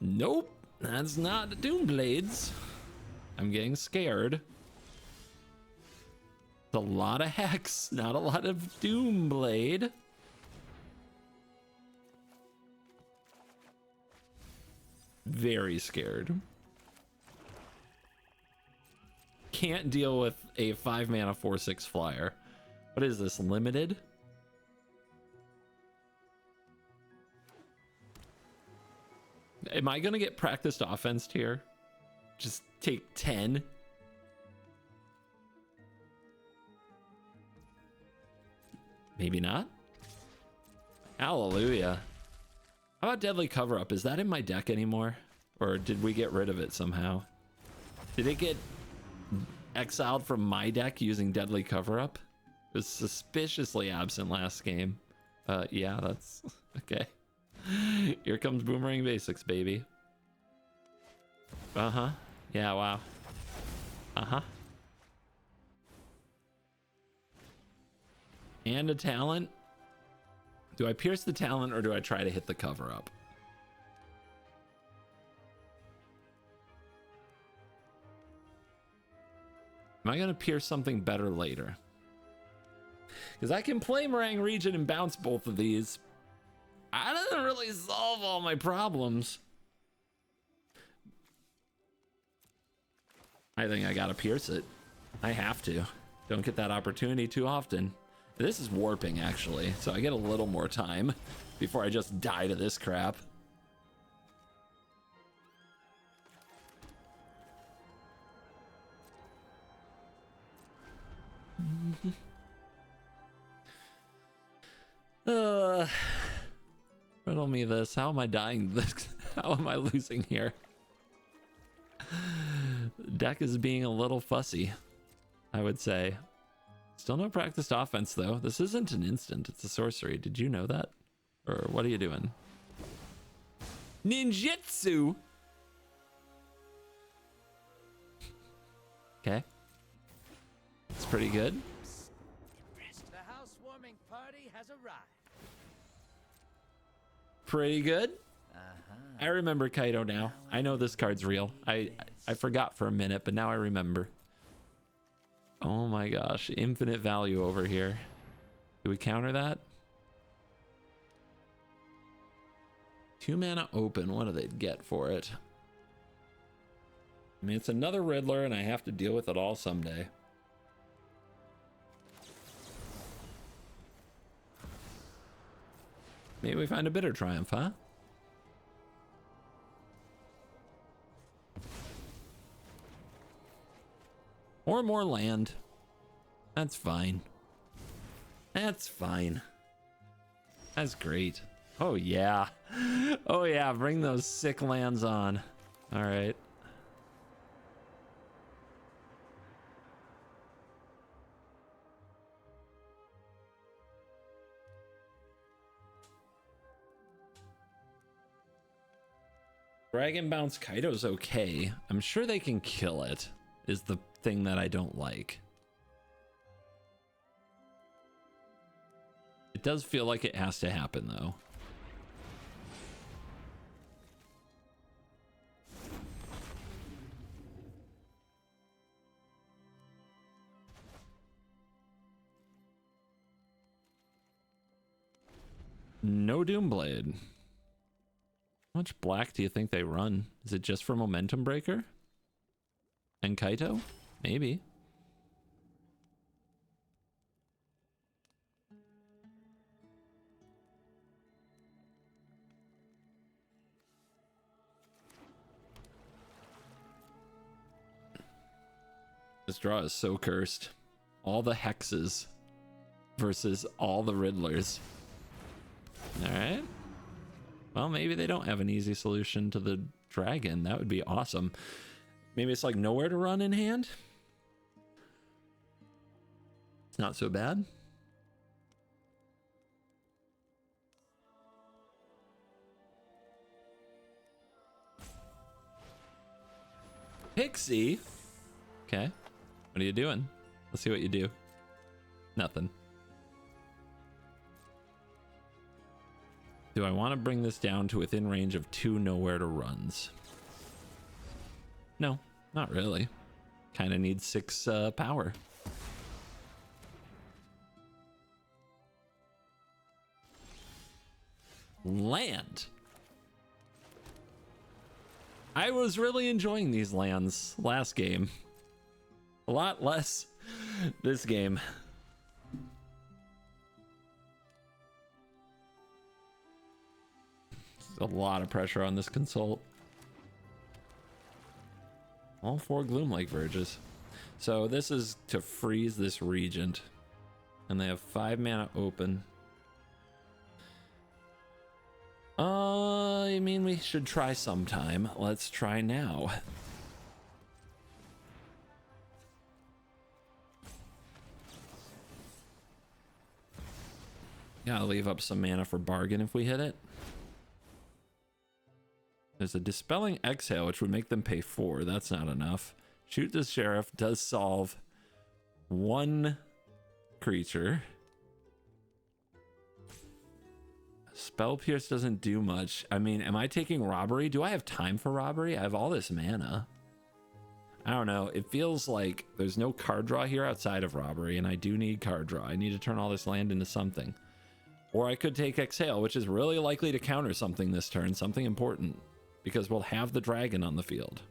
Nope, that's not Doom Blades. I'm getting scared. It's a lot of Hex, not a lot of Doom Blade. Very scared. Can't deal with a 5 mana 4/6 flyer. What is this, limited? Am I gonna get practiced offense here? Just take 10? Maybe not. Hallelujah. How about Deadly Cover Up? Is that in my deck anymore? Or did we get rid of it somehow? Did it get exiled from my deck using Deadly Cover Up? It was suspiciously absent last game. Yeah, that's okay. Here comes Boomerang Basics, baby. Uh-huh. Yeah, wow. Uh-huh. And a talent. Do I pierce the talent or do I try to hit the cover up? Am I going to pierce something better later? Because I can play Meringue Region and bounce both of these. That doesn't really solve all my problems. I think I got to pierce it. I have to. Don't get that opportunity too often. This is warping, actually, so I get a little more time before I just die to this crap. Riddle me this. How am I dying this? How am I losing here? The deck is being a little fussy, I would say. Still no practiced offense, though. This isn't an instant. It's a sorcery. Did you know that? Or what are you doing? Ninjutsu! Okay. It's pretty good. The housewarming party has arrived. Pretty good. I remember Kaido now. I know this card's real. I forgot for a minute, but now I remember. Oh my gosh, infinite value over here. Do we counter that? 2 mana open. What do they get for it? I mean, it's another Riddler, and I have to deal with it all someday. Maybe we find a bitter triumph, huh? Or more land. That's fine. That's fine. That's great. Oh yeah. Oh yeah, bring those sick lands on. All right. Dragon Bounce Kaido's okay. I'm sure they can kill it, is the thing that I don't like. It does feel like it has to happen, though. No Doomblade. How much black do you think they run? Is it just for Momentum Breaker? And Kaito? Maybe. This draw is so cursed. All the hexes versus all the Riddlers. Alright. Well, maybe they don't have an easy solution to the dragon. That would be awesome. Maybe it's like nowhere to run in hand. It's not so bad. Pixie? Okay. What are you doing? Let's see what you do. Nothing. Do I want to bring this down to within range of 2 nowhere to runs? No, not really. Kind of needs 6 power. Land. I was really enjoying these lands last game. A lot less this game. There's a lot of pressure on this consult. All 4 Gloom Lake Verges. So this is to freeze this Regent. And they have 5 mana open. I mean, we should try sometime. Let's try now. Gotta leave up some mana for bargain if we hit it. There's a Dispelling Exhale, which would make them pay 4. That's not enough. Shoot the Sheriff does solve 1 creature. Spell Pierce doesn't do much. I mean, am I taking Robbery? Do I have time for Robbery? I have all this mana. I don't know. It feels like there's no card draw here outside of Robbery, and I do need card draw. I need to turn all this land into something. Or I could take Exhale, which is really likely to counter something this turn, something important, because we'll have the dragon on the field.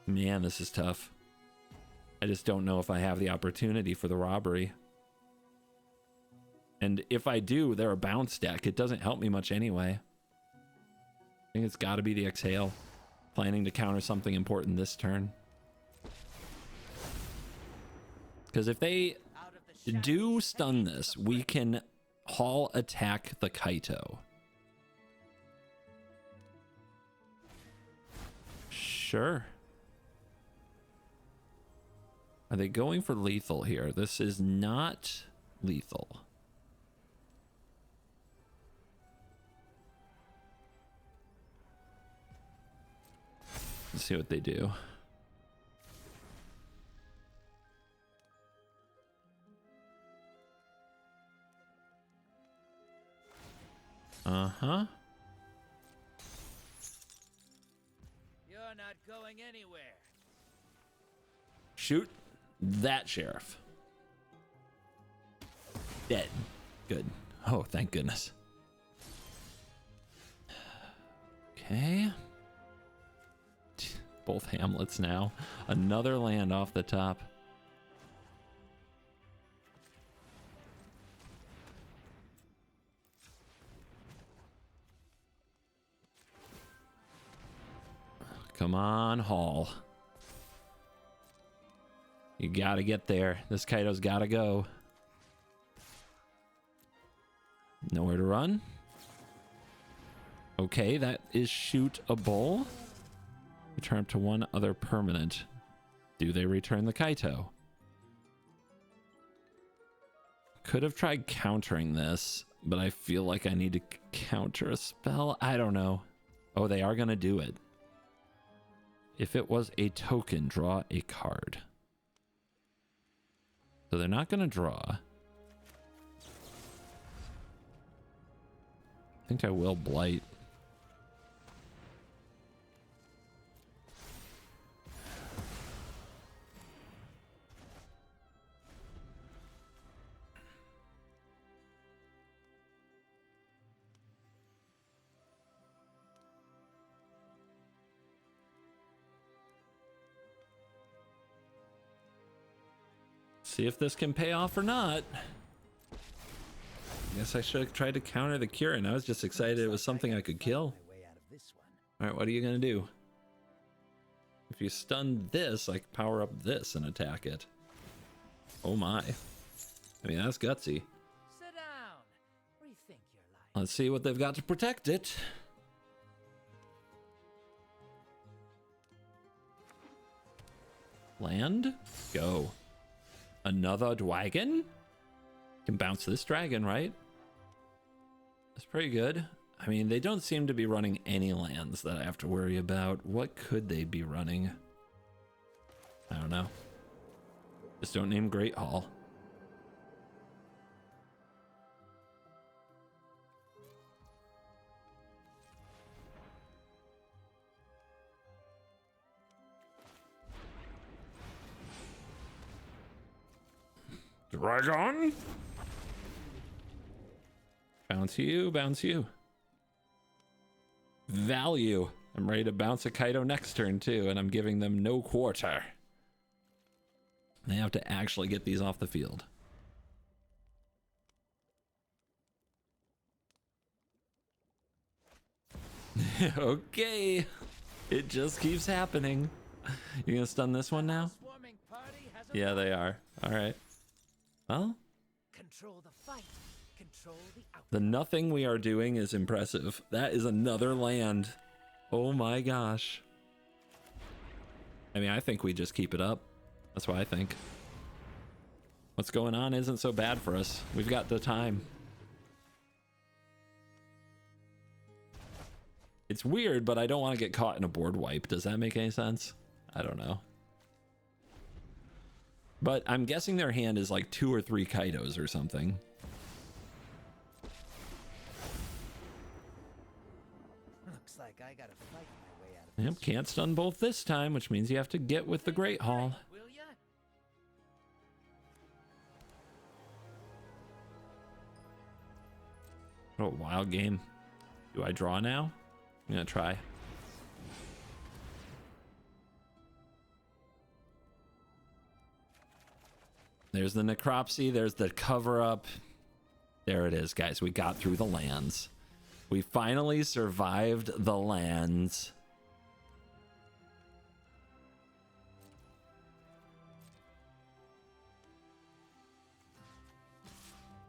Man, this is tough. I just don't know if I have the opportunity for the Robbery. And if I do, they're a bounce deck. It doesn't help me much anyway. I think it's got to be the Exhale. Planning to counter something important this turn. Because if they do stun this, we can Hall attack the Kaito. Sure. Are they going for lethal here? This is not lethal. Let's see what they do. Uh-huh. You're not going anywhere. Shoot that Sheriff. Dead. Good. Oh, thank goodness. Okay. Both hamlets now. Another land off the top. Come on, Hall. You gotta get there. This Kaito's gotta go. Nowhere to run. Okay, that is shootable. Return up to 1 other permanent. Do they return the Kaito? Could have tried countering this, but I feel like I need to counter a spell. I don't know. Oh, they are going to do it. If it was a token, draw a card. So they're not going to draw. I think I will blight. See if this can pay off or not. I guess I should have tried to counter the cure, and I was just excited it was something I could kill. Alright, what are you going to do? If you stun this, I can power up this and attack it. Oh my. I mean, that's gutsy. Sit down. Rethink your life. Let's see what they've got to protect it. Land? Go. Another dragon? Can bounce this dragon, right? That's pretty good. I mean, they don't seem to be running any lands that I have to worry about. What could they be running? I don't know. Just don't name Great Hall. Dragon? Bounce you, bounce you. Value. I'm ready to bounce a Kaido next turn too, and I'm giving them no quarter. They have to actually get these off the field. Okay. It just keeps happening. You gonna stun this one now? Yeah, they are. All right. Well, Control the fight. Control the outcome. the nothing we are doing is impressive. That is another land. Oh my gosh. I mean, I think we just keep it up. That's what I think. What's going on isn't so bad for us. We've got the time. It's weird, but I don't want to get caught in a board wipe. Does that make any sense? I don't know. But I'm guessing their hand is like 2 or 3 Kaidos or something. Looks like I gotta fight my way out of Yep, this. can't stun both this time, which means you have to get with the Great Hall. Will ya? What a wild game. Do I draw now? I'm gonna try. There's the necropsy, there's the cover up. There it is, guys. We got through the lands. We finally survived the lands.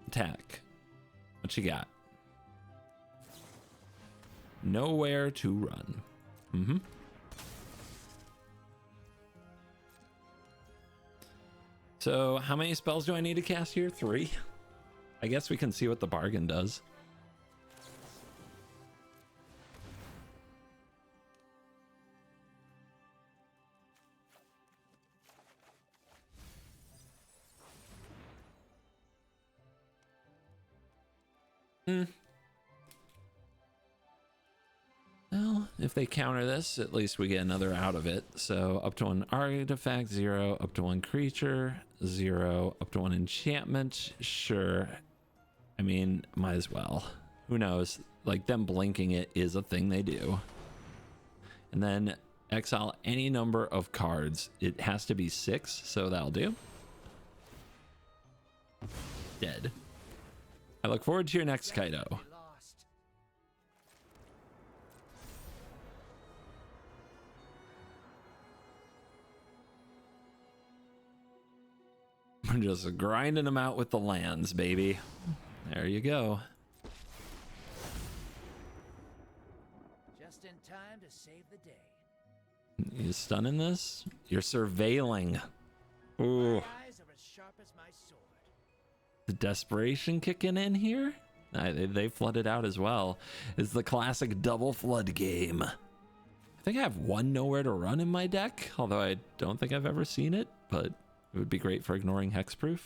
Attack. What you got? Nowhere to run. Mm-hmm. So how many spells do I need to cast here? 3? I guess we can see what the bargain does. Well, if they counter this, at least we get another out of it. So up to 1 artifact, 0. Up to 1 creature, 0. Up to 1 enchantment, sure. I mean, might as well. Who knows? Like, them blinking it is a thing they do. And then exile any number of cards. It has to be 6, so that'll do. Dead. I look forward to your next Kaido. Lost. We're just grinding them out with the lands, baby. There you go. Just in time to save the day. You stunning this? You're surveilling. Ooh. My eyes are as sharp as my sword. The desperation kicking in here? They flooded out as well. It's the classic double flood game. I think I have one Nowhere to Run in my deck, although I don't think I've ever seen it, but it would be great for ignoring hexproof.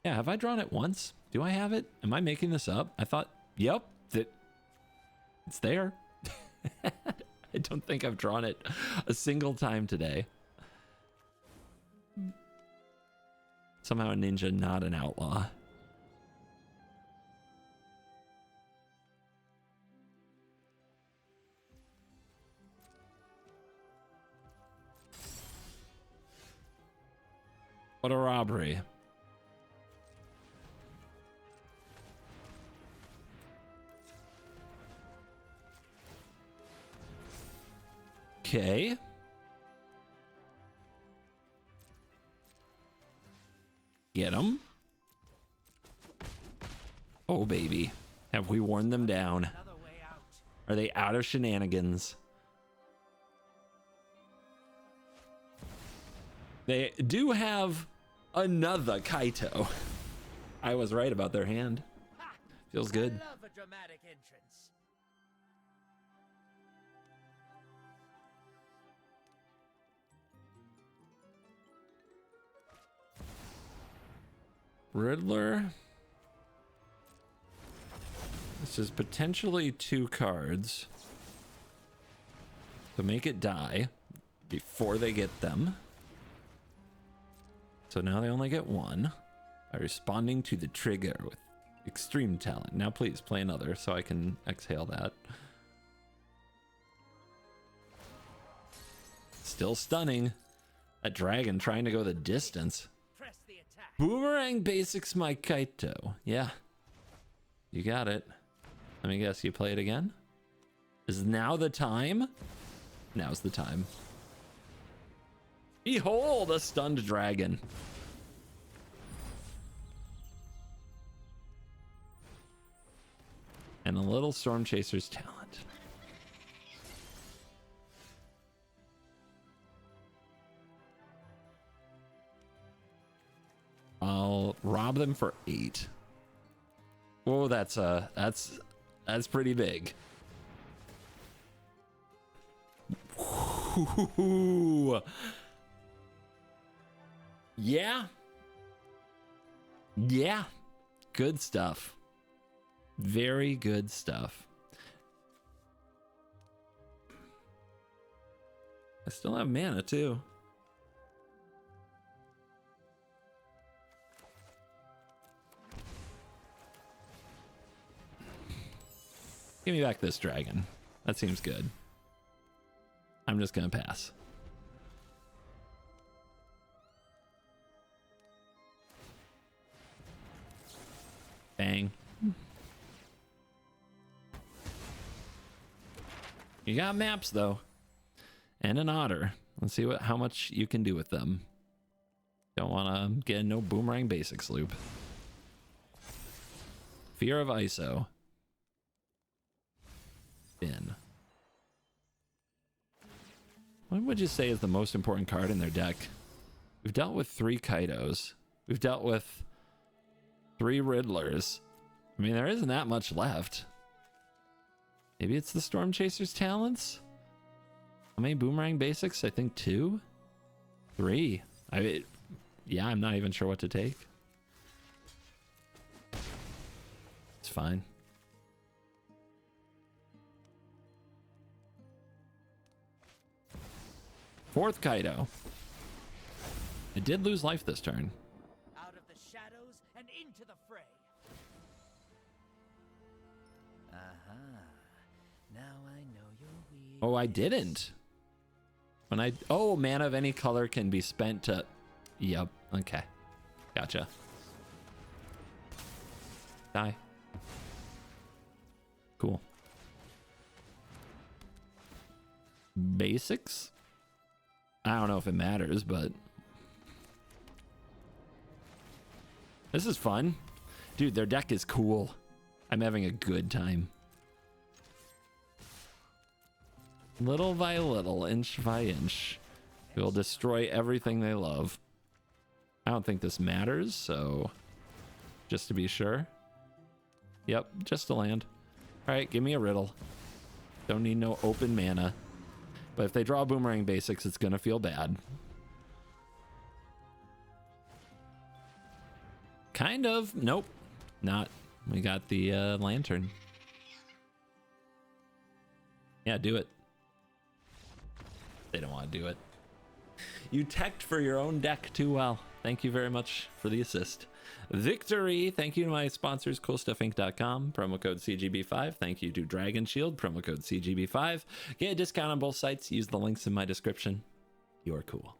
Yeah, have I drawn it once? Do I have it? Am I making this up? I thought, yep, it's there. I don't think I've drawn it a single time today. Somehow a ninja, not an outlaw. What a robbery. Okay. Get him. Oh, baby. Have we worn them down? Are they out of shenanigans? They do have another Kaito. I was right about their hand. Feels good. I love a dramatic entrance. Riddler. This is potentially 2 cards to make it die before they get them. So now they only get 1 by responding to the trigger with extreme talent. Now please play another so I can exhale that. Still stunning. A dragon trying to go the distance. Press the attack. Boomerang basics my Kaito. Yeah. You got it. Let me guess, you play it again? Is now the time? Now's the time. Behold, a stunned dragon. And a little Storm Chaser's talent. I'll rob them for 8. Whoa, that's pretty big. Ooh. Yeah. Yeah. Good stuff. Very good stuff. I still have mana too. Give me back this dragon. That seems good. I'm just gonna pass. Bang. You got maps though, and an otter. Let's see how much you can do with them. Don't want to get no boomerang basics loop. Fear of ISO. Bin. What would you say is the most important card in their deck? We've dealt with 3 Kaitos. We've dealt with 3 Riddlers. I mean, there isn't that much left. Maybe it's the Storm Chaser's talents? How many boomerang basics? I think 2? 3. Yeah, I'm not even sure what to take. It's fine. Fourth Kaido. I did lose life this turn. Out of the shadows and into the fray. Now I know you're weak. Oh, I didn't. Mana of any color can be spent to... Yep. Okay. Gotcha. Die. Cool. Basics? I don't know if it matters, but... This is fun. Dude, their deck is cool. I'm having a good time. Little by little, inch by inch, we'll destroy everything they love. I don't think this matters, so just to be sure. Yep, just a land. All right, give me a riddle. Don't need no open mana. But if they draw Boomerang Basics, it's going to feel bad. Kind of. Nope. Not. We got the Lantern. Yeah, do it. They don't want to do it. You teched for your own deck too well. Thank you very much for the assist. Victory. Thank you to my sponsors, CoolStuffInc.com, promo code CGB5. Thank you to Dragon Shield, promo code CGB5. Get a discount on both sites. Use the links in my description. You're cool.